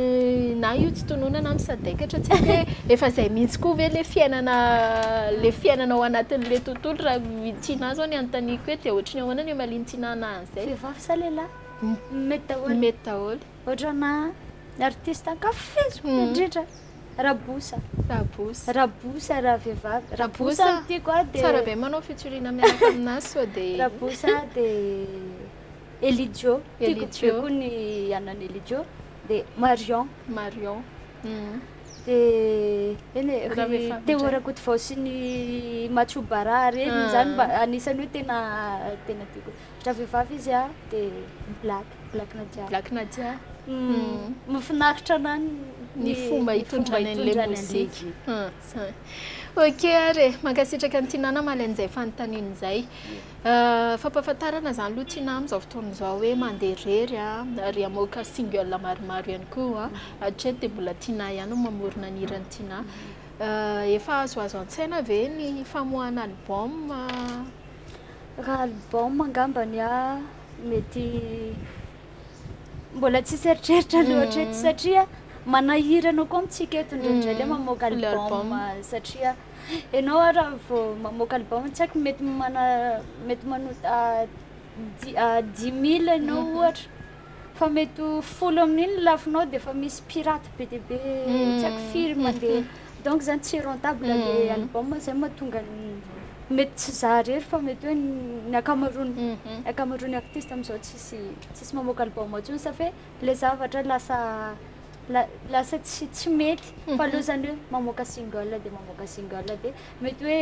na io tsy tononana misadekatra tsy hoe efa zay mihitsy koa ve le fiainanao anatin'le tontolo raha TINAH zao ny anontaniko hoe de ohatrany ahoana ny maliny TINAH anazy zay vehivavy sa lehilahy mety daholo ohatra na artiste ankafiziko indrindra rabosa raha vehivavy rabosa ty koa de tsara be manao fitsurina miaraka aminazy so de rabosa de Elidio koa ny anany Elidio de Marion de eny Teorakoty vao sy ny Matsobara reny zany mba anisany hoe tena tiako raha vehivavy izy de Black Nadia mafinaritra anany ny fomba hitondrany an'le mozika ok ary mankasitraka ny TINAH malain'izay fanontaniana izay fampahafantarana zany aloha TINAH amin'izao fotoana izao hoe mandeha rery ary hamoaka single maromaro ihany koa hatreto de mbola TINAH ihany no mamorona ny hirany TINAH efa azoazo an-tsaina ve ny famoahana album raha album angambany mety mbola tsy eritreritra loatra eto satria manahira anao koa amintsika eto indraindray le mamoaka album satria ianao raha vao mamoaka album tsy haiko mety manota 10 000 ianao ohatra fa mety 10 amin'iny lafinao de fa misy pirate be de be tsy haiko firy mandeha donc zany tsy rentable le album zay mahatonga mety tsy za rery fa mety hoe ny akamarony artiste am'izao tsisy mamoaka album atsony sa fe le zavatra lasa tsy mety fa aloha zany hoe mamoaka single de mety hoe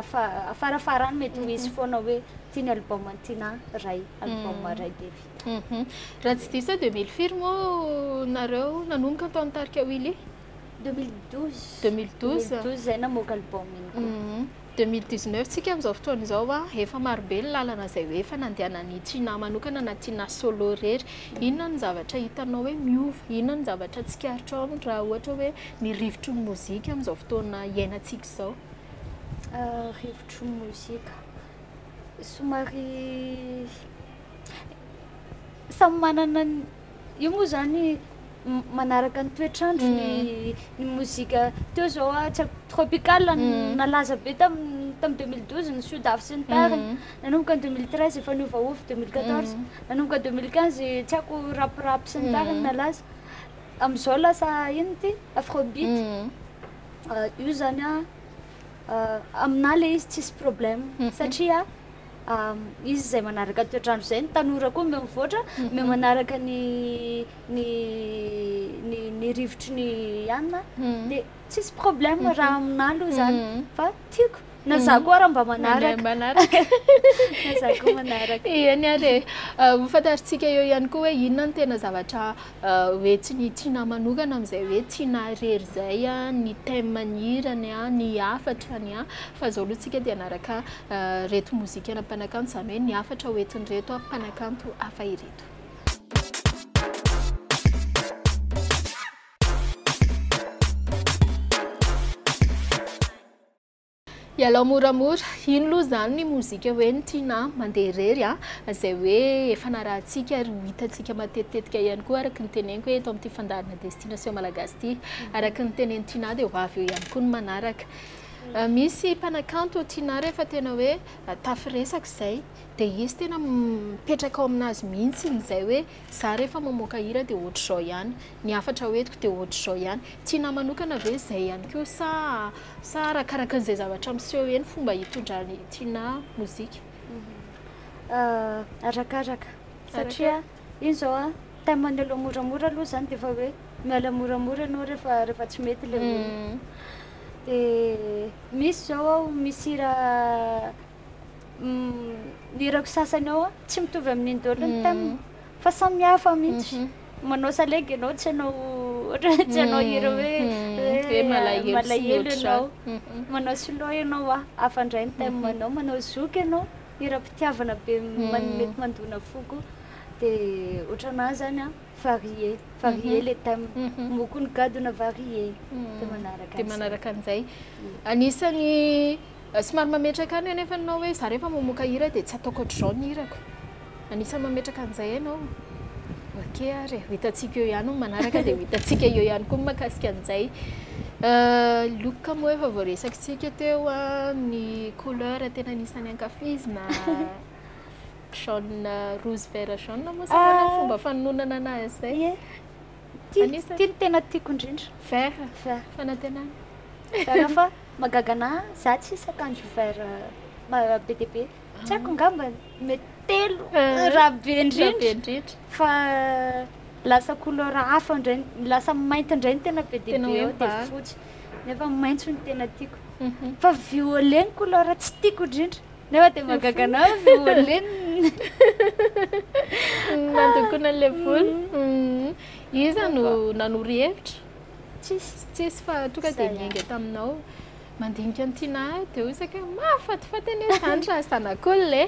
afarafarany mety ho izy foana hoe tiany album TINAH ray album ray de vita raha tsy diso 2000 firy moa nareo nanomboka tao nitarika Willy 2012 zay namoaka album iny 2019 tsika amin'izao fotoana izao efa marobe ny lalana zay hoe efa nandehanany TINAH manokana na TINAH solo rery inona ny zavatra hitanao hoe miova inona ny zavatra tsikaritra ao raha ohatra hoe ny rivotry ny mozika amin'izao fotoana iainantsika izao rivotry ny mozika somary samy manana io moa zany manaraka ny toetrandro ny mozika teo zao tsy tropical nalaza be tam 2012 ny Sudaf sy ny tariny nanomboka ny 2013 efa niovaova 2014 nanomboka 2015 tsy haiko rap sy ny tariny nalaza am'izao lasa ino ty afrobeat io zany amina le izy tsisy problème satria izy zay manaraka toetrandro zay ny tanora koa me mivoatra me manaraka ny rivotry ny ianina de tsisy problème raha amina aloha zany fa tiako na za koa raha mba manaraka na za koa manaraka iany ary ho fantaritsika eo ihany koa hoe inona ny tena zavatra hoe tsy ny TINAH manokana am'izay hoe TINAH rery zay ny thème manirany ny afatrany fa zao aloha tsika dia anaraka reto mozika na mpanakanto zany hoe ny afatra hoentiny reto mpanakanto hafa ireto. Ialao moramora ino aloha zany ny mozika hoe ny TINAH mandeha rery zay hoe efa narahantsika ary hitantsika matetitetika ihany koa araky ny teneniko hoe eto amin'ity fandaharana destination malagasy ity araky ny tenen'ny TINAH dia ho avy eo ihany koa ny manaraka misy mpanakanto TINAH rehefa tena hoe tafiresaka zay dia izy tena mipetraka ao aminazy mihitsy izay hoe za rehefa mamoaka hira dia ohatr'izao ihany ny afatra hoentiko dia ohatr'izao ihany TINAH manokana ve zay ihany koa sa arakaraka an'izay zavatra miseho eny fomba hitondrany TINAH mozika arakaraka satria iny zao thème-ny aloha moramora aloha zany dia efa hoe miala moramora ianao rehefa tsy mety le de misy zao misy nirako sasany ao tsy mitovy amin'ny dolo ny thème fa samy hafa mihitsy manao salegy ianao tsy anao hira hoe malahelo ianao manao silo ianao hafa ndray ny thème anao manao zoky ianao hira-pitiavana be mety mandona foko de ohatranazy zany varié le thème moko ny gadona varié de manaraka an'izay anisany somary mametraka any nefa anao hoe za rehefa mamoaka hira dia tsy ataoko ohatr'izao ny hirako anisany mametraka an'izay ianao oke ary hitantsika eo ihany manaraka dia hitantsika eo ihany koa mahakasika an'izay loka moa efa voaresakitsika teo ny couleur tena anisany ankafizina jaune rose vert jaune moa sa fomba fanononana anazy zay ty tena tiako indrindra vert fanatenana vert fa magagana za tsy sakanjo vert be dia be tsy haiko ngamba mety telo raha be indrindra fa lasa couleur hafa indray lasa mainty indray ny tena be dia be eo dia fotsy nefa maitso ny tena tiako fa violet ny couleur tsy tiako indrindra nefa dia magagana violet nandokona an'ilay volo iza no nanoro hevitra tsisy fa tonga dia niainga taminao mandinika ny TINAH dia osaka mahafatifaty eny zany raha zanak'olona le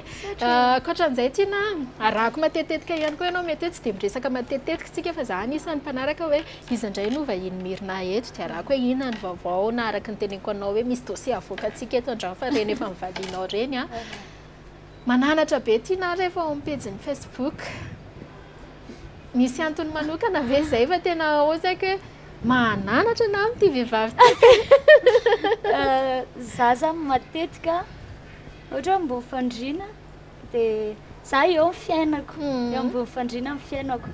ankoatran'izay TINAH arahako matetetika ihany koa ianao mety hoe tsy dia miresaka matetetika tsika fa za anisany mpanaraka hoe izy indray no vahiny mirina eto dia arahako hoe inona ny vaovao na araka ny teneniko anao hoe misy dossier avoakantsika eto andrano fa reny efa mivalianao reny mananatra be TINAH rehefa ao amin'ny pejiny Facebook misy antony manokana ve zay fa tena osaka mananatra na amin'ity vehivavy zaza matetika ohatra mbo fandrina dia za eo amin'ny fiainako eo mbo fandrina amin'ny fiainako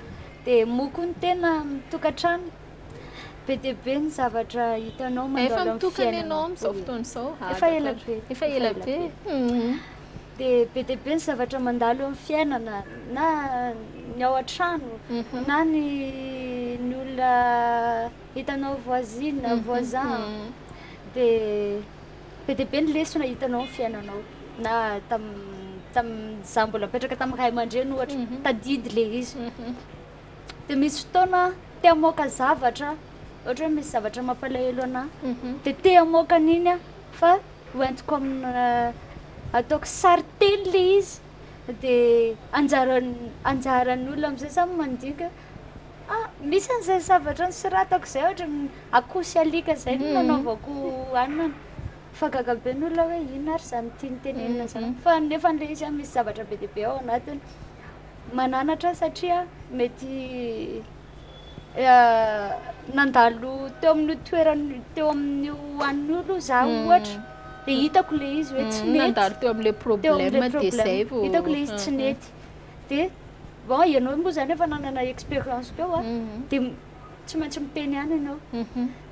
dia moko ny tena mitokantrano be dia be ny zavatra hitanao mandalo amin'ny fiainanao amin'izao fotoana izao efa ela be dia be dia be ny zavatra mandalo amin'ny fiainana na ny ao an-trano na ny olona hitanao voisine voisin dia be dia be ny lesona hitanao amin'ny fiainanao na za mbola mipetraka tamin'ny ray aman-dreny ohatra tadidy le izy dia misy fotoana te hamoaka zavatra ohatra hoe misy zavatra mampalahelo anahy dia te hamoaka an'iny fa hoentiko amina ataoko sary teny le izy dia anjaran'ny olona amin'izay samy mandinika misy an'izay zavatra nosoratako zay ohatra akosy alika zay no nanaovako anina fa gagabe ny olona hoe ino ary zany tiany tenenina zany fa nefa n'le izy misy zavatra be dia be ao anatiny mananatra satria mety nandalo teo amin'ny toerany teo amin'ny hoan'olo za ohatra dia hitako le izy hoe tsy mety nandalo teo amin'le problème dia zay vao hitako le izy tsy mety dia bon ianao moa zany efa nanana expérience teo a dia tsy maintsy miteny ihany ianao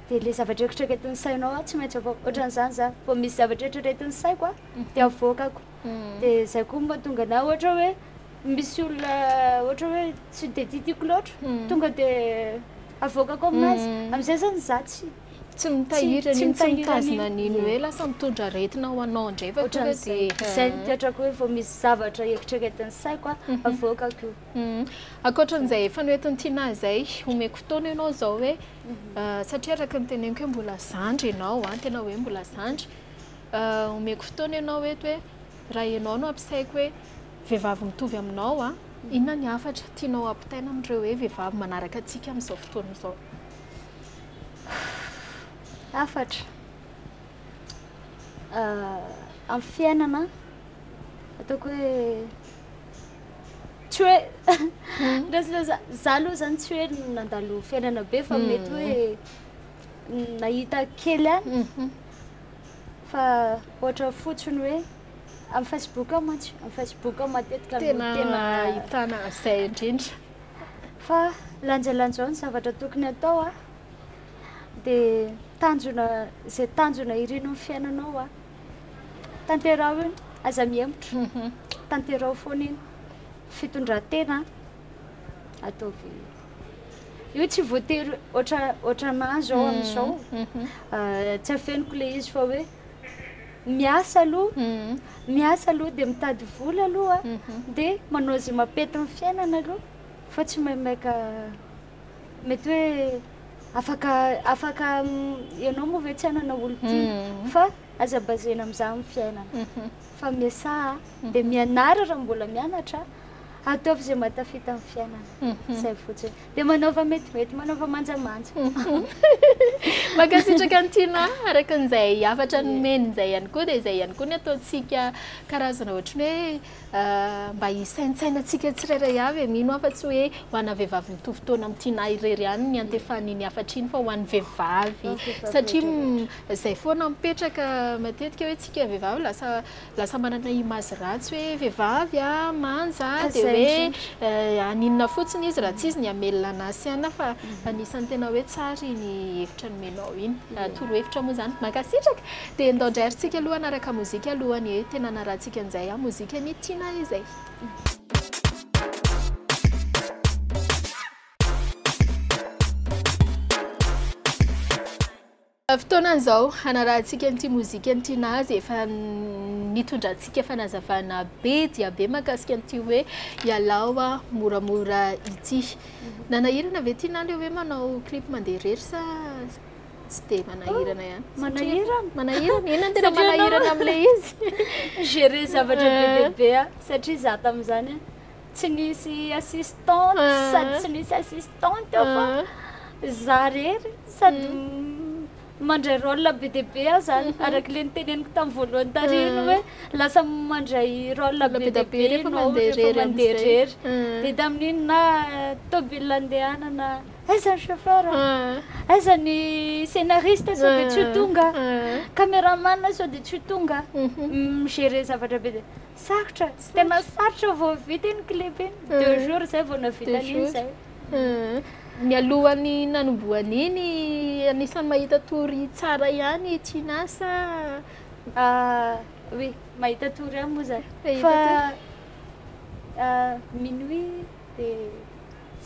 dia le zavatra eritreretin'ny sainao a tsy maintsy ohatran'izany za vao misy zavatra eritreretin'ny saiko a dia avoakako dia zay koa mba tonga na ohatra hoe misy olona ohatra hoe tsy dia tiatiako loatra tonga dia avoakako aminazy amin'izay zany za tsy mitahirana iny tsy mitazona nino hoe lasa mitondra aretina ho anao indray fa tonga dia zay nitetrako hoe vao misy zavatra eritreretin'ny saiko a avoakako io ankoatran'izay efa noentiny TINAH zay omeko fotoana ianao zao hoe satria araka ny teneniko hoe mbola zandry ianao tena hoe mbola zandry omeko fotoana ianao hoe raha ianao no ampisaiko hoe vehivavy mitovy aminao inona ny hafatra tianao ampitaina amin'ireo hoe vehivavy manaraka antsika amin'izao fotoana izao hafatra amin'ny fiainana ataoko hoe tsy hoe za aloha zany tsy hoe nandalo fiainana be fa mety hoe nahita kely any fa ohatra fotsiny hoe amin'ny Facebook mantsy amin'ny Facebook matetika tena ahitana zay indrindra fa lanjalanjao ny zavatra tokony atao dia tanjona zay tanjona irino amin'ny fiainanao tanterao iny aza mihemotra tanterao foana iny fitondran-tena ataovy io tsy voatery ohatranahy zao amin'izao tsy afeniko le izy fa hoe miasa aloha dia mitady vola aloha dia manao zay mapety amin'ny fiainana aloha fa tsy maimaika mety hoe afaka ianao moa ve tsy hanana olo tia fa aza bazena amin'izah amin'ny fiainana fa miasa dia mianara raha mbola mianatra ataovy zay matafita amin'ny fiainana zay fotsiny dia manaova metimety manaova manjamanja makasitraka ny TINAH araka an'izay afatra nomen'izay ihany koa dia izay ihany koa ny ataontsika karazana ohatrany hoe mba hisaintsainantsika tsirairay avy mino afa tsy hoe ho ana vehivavy mitovy fotoana amin'ny TINAH irery ihany ny antefan'iny afatra iny fa ho an'ny vehivavy satria izay foana mipetraka matetika hoe tsika vehivavy lasa manana imazy ratsy hoe vehivavy manja dia hoe aninona fotsiny izy raha tsy izy ny amelona anazy ihany fa anisany tena hoe tsara ny hevitra nomenao iny torohevitra moa zany makasitraka dia ndao ndrairintsika aloha anaraka mozika alohany hoe tena narahantsika an'izay mozika ny TINAH izay fotoanan'izao anarahantsika n'ity mozika ny TINAH zay efa nitondrantsika fanazavana be dia be makasika n'ity hoe ialao moramora ity nanahirana ve TINAH le hoe manao clip mandeha rery sa tsy dia manahirana ihany manahirana inona tena manahirana amin'le izy gérer zavatra be dia be satria za tamin'izany tsy nisy assistante sady tsy nisy assistante fa za rery sady mandray rôle be dia be zany araka le niteneniko tamin'ny voalohany tariny hoe lasa mandray rôle be dia be ianao rehefa mandeha rery dia tamin'iny na tômôbila andehanana aiza ny chauffeur aiza ny scénariste sao dia tsy tonga caméraman sao dia tsy tonga migérer zavatra be dia sarotra tena sarotra vao vita iny clip iny 2 jours zay vao navita an'iny zay ny alohany nanomboany iny anisany mahita tory tsara ihany TINAH sa oui mahita tory ihany moa zany fa minuit dia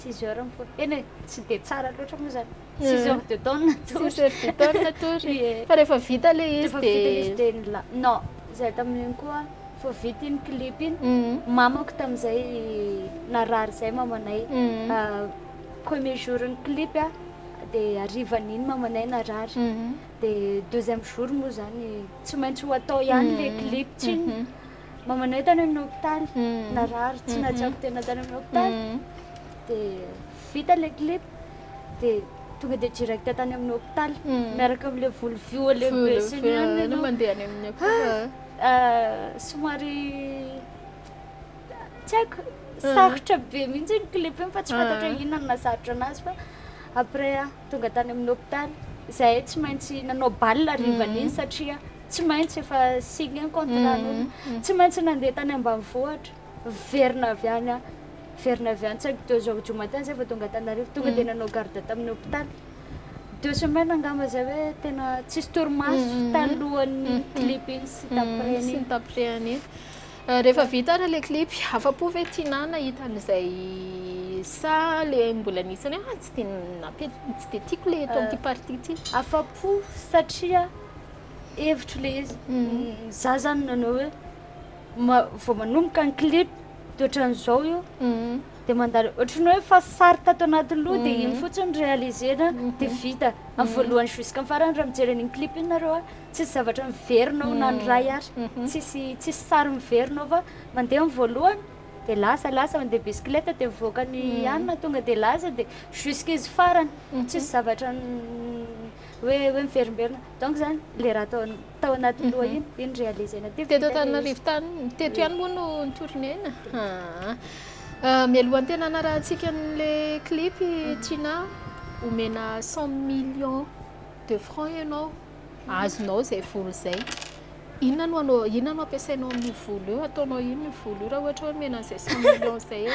6 heures mifona eny tsy dia tsara loatra moa zany 6 heures de temps natory fa rehefa vita le izy dia non zay tamin'iny koa fa vita iny clip iny mamako tamin'izay narary zay mamanay premier jour ny clip dia arivan'iny mamanay narary dia deuxième jour moa zany tsy maintsy ho atao ihany le clip tsiny mamanay tany amin'ny hôpitaly narary tsy natsako tena tany amin'ny hôpitaly dia vita le clip dia tonga dia direct tany amin'ny hôpitaly miaraka amin'le volovio lehibe siny ihany mandeha any amin'ny akoha somary tsy haiko sarotra be mihitsy ny clip iny fa tsy fantatra inona no nasarotra anazy fa après tonga tany amin'ny hôpitaly zahay tsy maintsy nanao balle rivan'iny satria tsy maintsy efa signé contrat-n'olo tsy maintsy nandeha tany ambanivohitra verina avy any tsy haiko 2 heures du matin zay fa tonga tanarivo tonga dia nanao garde tamin'ny hôpitaly 2 semaines angamba zay hoe tena tsisy torimaso talohan'ny clip iny sy tapreny rehefa vita ara le clip afa-po ve TINAH nahita an'izay sa le mbola nisany tsy de tiako le eto amin'ity partie ity afa-po satria hevitro le izy za zany nanao hoe vao manomboka ny clip toetran'izao io dia mandalo ohatran'ny hoe fa sary tato anaty loha dia iny fotsiny réalisena dia vita amin'ny voalohany jusqu'à farany raha mijery an'iny clip iny nareo tsisy zavatra miverinao na ny ray ary tsisy sary miverinao fa mandeha amin'ny voalohany dia lasa mandeha bisikileta dia mivoaka ny anina tonga dia lasa dia jusqu'à izy farany tsisy zavatra hoe miverimberina donc zany le raha tao anaty loha iny réalisena teto Antananarivo tany teto ihany moa no nitournéna mialohan'ny tena anarahantsika n'le clip TINAH omena 100 millions de francs ianao azonao zay volo zay inona no ampiasainao amin'ny volo io ataonao ino ny volo io raha ohatra hoe mena an'izay 100 millions zay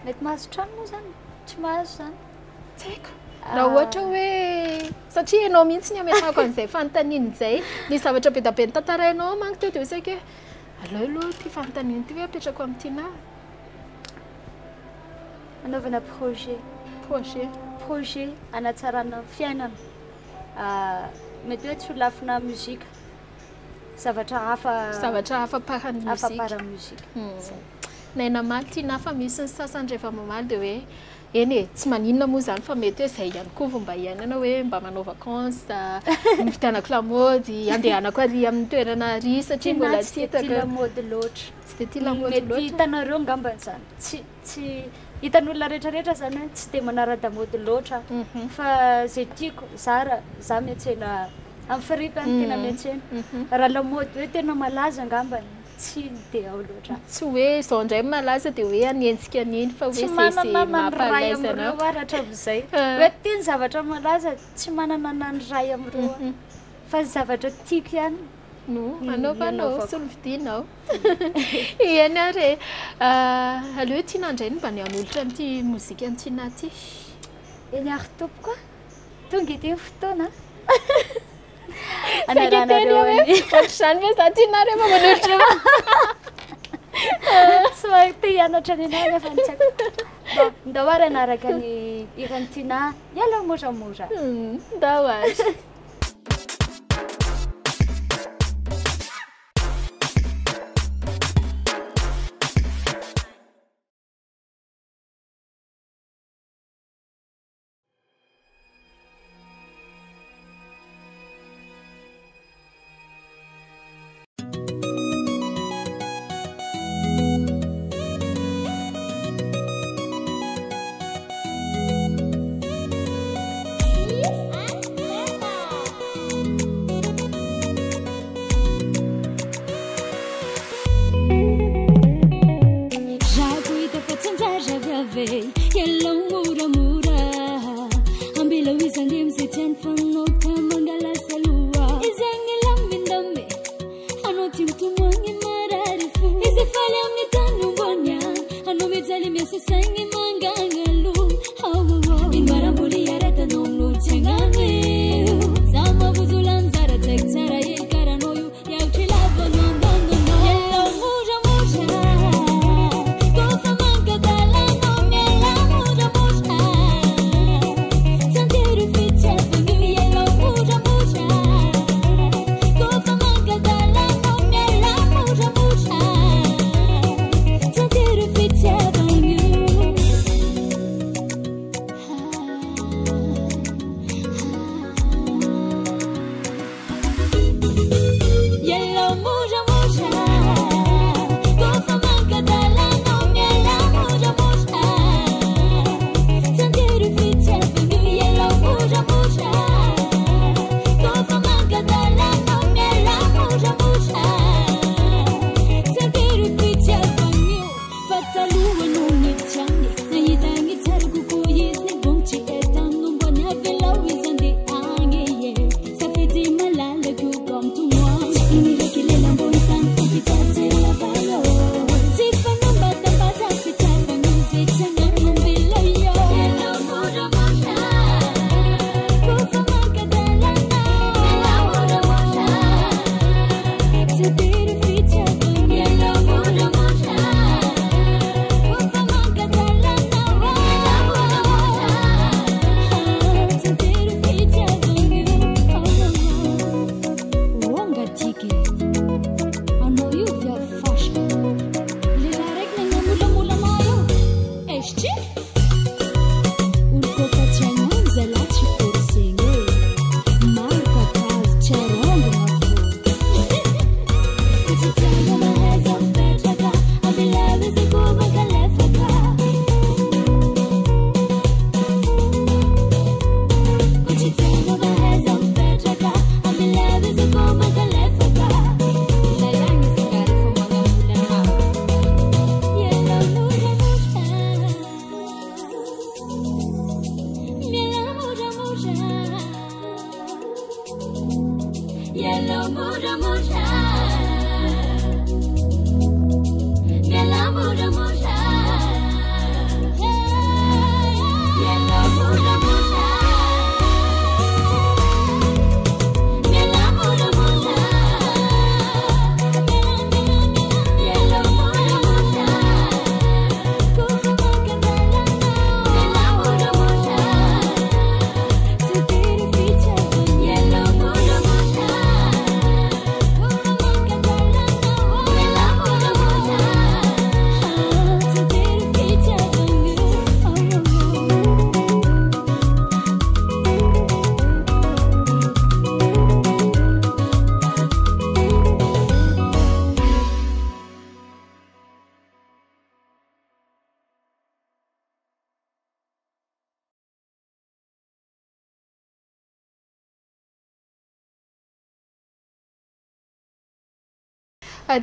mety mahazo trano moa zany tsy mahazo zany tsy haiko raha ohatra hoe satria ianao mihitsy ny ametako an'izay fanontaniana zay ny zavatra be da be nitantarainao manko teo dia saika aleo aloha ty fanontaniana ty hoe apetrako amin'ny TINAH anaovana projet anatsarana fiainana mety hoe tsy ho lafina muzika zavatra hafa para muzika naina maly TINAH fa misy ny sasany rehefa mamaly dia hoe eny tsy maninona moa zany fa mety hoe zay ihany koa vao mba hiainana hoe mba manao vacances mividianako lamaody andehanako ary amin'ny toerana ary satria mbola tsy hitako lamaody loatra tsy de tia lamaody loatra mety hitanareo ngambany zany tsy hitan'olona rehetrarehetra zany hoe tsy de manara-damaody loatra fa zay tiako za miantsena amin'ny fripy any tena miantsena raha lamaody hoe tena malaza ngambany tsy de ao loatra tsy hoe zao indray malaza dia hoe anentsika an'iny fa hoe manana ray amreo aratra am'izay hoe tiany zavatra malaza tsy manana nany ray amreo fa zavatra tiako ihany no anaovanao solo vidinao ihany ary aleo TINAH indray no mba ny hanolotra n'ity mozika ny TINAH ty eny ary tompoko tonga ity ny fotoana anaranareo zany ve za TINAH rehefa manolotra tsy mahita hianatra ny anay nefa tsy haiko ndao ary anaraka ny irany TINAH iala moramora ndao ary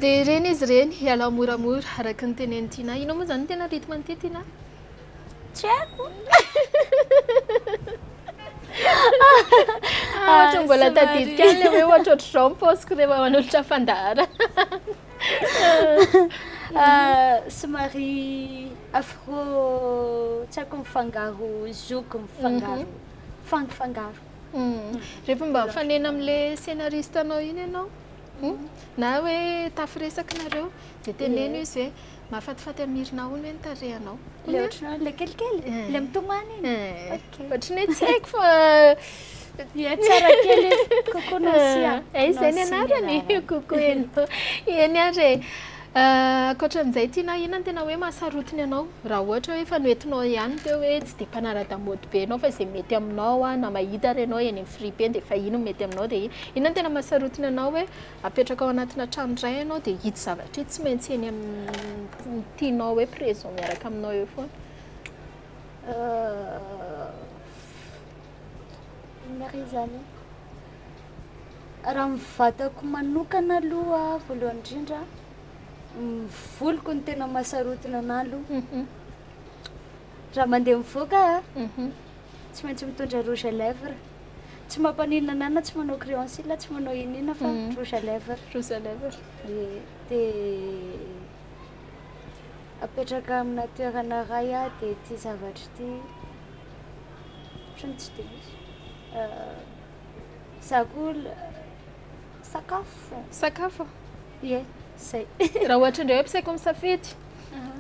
Dia reny izy reny hiala moramora araka ny tenen'ny TINAH. Inao moa zany tena rythme an'ity TINAH? Tsy haiko. Ohatra mbola tadidika any hoe ohatra ohatr'izao ny paosiko rehefa manolotra fandahara. Somary afro tsy haiko mifangaro zoky mifangaro fangafangaro. Rehefa mba mifanena amin'ilay scénariste anao iny ianao na hoe tafiresaka nareo dia teneno izy hoe mahafatifaty amirinao ony hoe nitarehanao. Le ohatranao le kelikely le mitomany iny. Ohatrany hoe tsy haiko fa tsara kely kokono sia. Izay ny anarany koko eny ary ankoatran'izay TINAH ina ny tena hoe mahasarotiny anao raha ohatra hoe fanoetinao ihany teo hoe tsy dia mpanara-damody be anao fa izay mety aminao na mahita ary ianao eny amin'ny fripe eny dia efa ino mety aminao dia ina ny tena mahasarotiny anao hoe apetraka ao anatina trano iray ianao dia hita zavatra tsy maintsy eny amin'ny tianao hoe présent miaraka aminao eo foana. Mary zany raha mivatako manokana aloha voalohany indrindra voliko ny tena mahasarotiny anahy aloha raha mandeha mivoaka tsy maintsy mitondra rouge à lèvres tsy mampaninona anana tsy manao créancil tsy manao inina fa rouge à lèvres dia apetraka amina toerana iray aho dia ty zavatra ty ohatrany tsy dia misy za koa sakafo ie zay raha ohatra indray hoe mpisaiko misafidy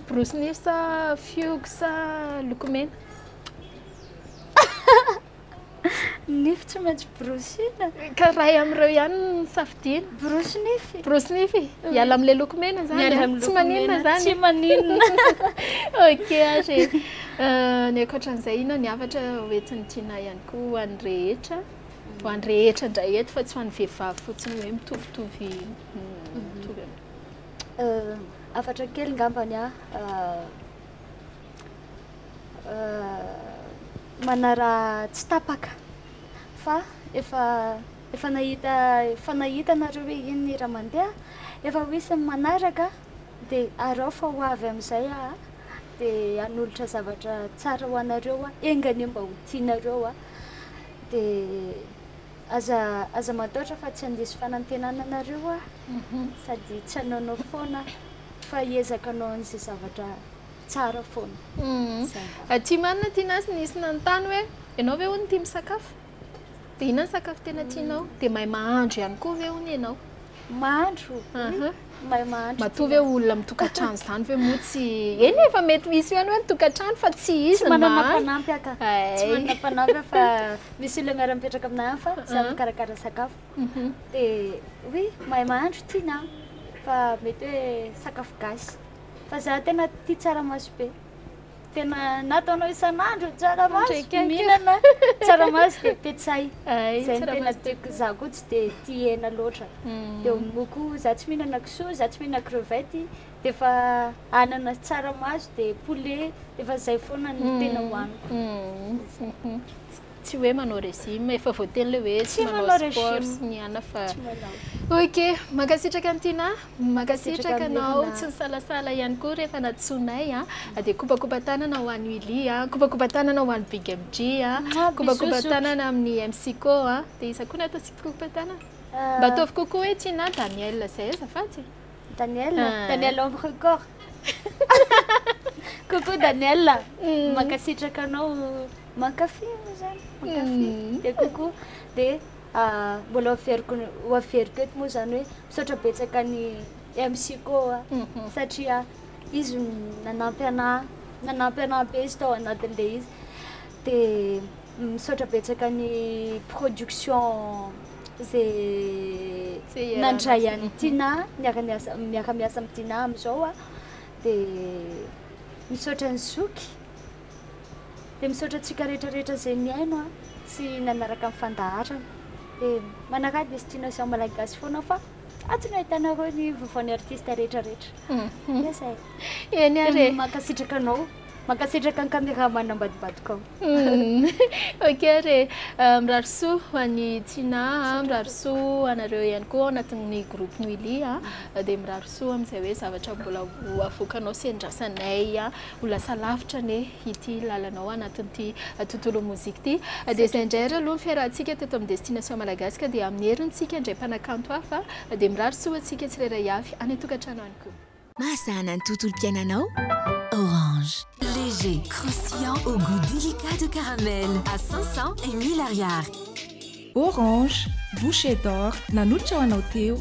brosy nify sa fiogo sa lokomena nify tsy maintsy brosina ka raha amin'ireo ihany nisafidiana brosy nify hiala amin'ilay lokomena zany tsy maninona zany tsy maninona. Ok ary ny ankoatran'izay ina ny avatra hoentin'ny TINAH ihany koa ho an'ny rehetra indray eto fa tsy ho an'ny vehivavy fotsiny hoe mitovitovy mitovy afatra kely ngambany manara tsy tapaka fa efa nahita nareo hoe iny ny raha mandeha efa ho isan'ny manaraka dia arao fa ho avy amin'izay dia hanolotra zavatra tsara ho anareo engany mba ho tianareo dia aza mataotra fa tsy handisy fanantenana anareo sady tsy hanaonao foana fa hiezakanao an'izay zavatra tsara foana. Ty manana TINAH nisy nanontany hoe ianao ve hono tia misakafo dia ina ny sakafo tena tianao dia mahay mahandro ihany koa ve hono ianao? Mahandro mahay mahandro matovy hoe olona mitokantrano zany ve motsy eny efa mety misy ihany hoe mitokantrano fa tsy izy manana mpanampy aka tsy manana mpanampy fa misy olona miara-mipetraka aminahy fa za mikarakara sakafo dia oui mahay mahandro TINAH fa mety hoe sakafo gasy fa za tena tia tsaramaso be tena nataonao isan'andro tsaramaso mihinana tsaramaso dia petsay zay ny tena tiako za koa tsy dia tia hena loatra dia moko za tsy mihinana kisoa za tsy mihinana crevette dia efa anana tsaramaso dia poulet dia efa zay foana ny tena hohaniko. Tsy hoe manao régime efa voateny le hoe tsy manao sport sy miana fa ok mankasitraka ny TINAH mankasitraka anao tsy nisalasala ihany koa rehefa natsoinay dia kopakopa-tanana ho an'ny Willy kopakopa-tanana ho an'ny Big MG kopakopa-tanana amin'ny MC Co dia isa koa natao kopakopa-tanana mba ataovy kokoa hoe TINAH Daniel zay azafaty Daniel encore coucou Daniel mankasitraka anao mankafy zany mankafy de coucou de mbola aferiko eto moa zany hoe misaotra betsaka ny MC koa satria izy nanampy anahy be izy tao anatin'le izy de misaotra betsaka ny production zay nandray any TINAH miaramiasa amin'ny TINAH amizao de misaotra ny zoky de misaotra antsika rehetrarehetra zay miaino sy nanaraka amin'ny fandaharana de manaraka destination malagasy foana fa atony ahitanareo ny vaovaon'ny artiste rehetrarehetra zay eny are mankasitraka anao mankasitraka ny caméraman ambadibadika ok re mirarisoa ho an'ny TINAH mirarisoa anareo ihany koa anatin'ny groupe Nuili dia mirarisoa amin'izay hoe zavatra mbola avoakanao sy andrasanay ho lasa lavitra ne ity lalanao anatin'ity tontolo mozika ity dia izay indray aloha ny fiarahantsika teto amin'ny destination malagasy dia amin'ny herintsika indray mpanakanto hafa dia mirarisoa antsika tsirairay avy any an-tokantrano any koa Mahasana ny tontolo-piainanao Orange. Léger, croustillant au goût délicat de caramel à 500 et 1000 ariary. Orange, bouchée d'or, nanutra ao anao teo.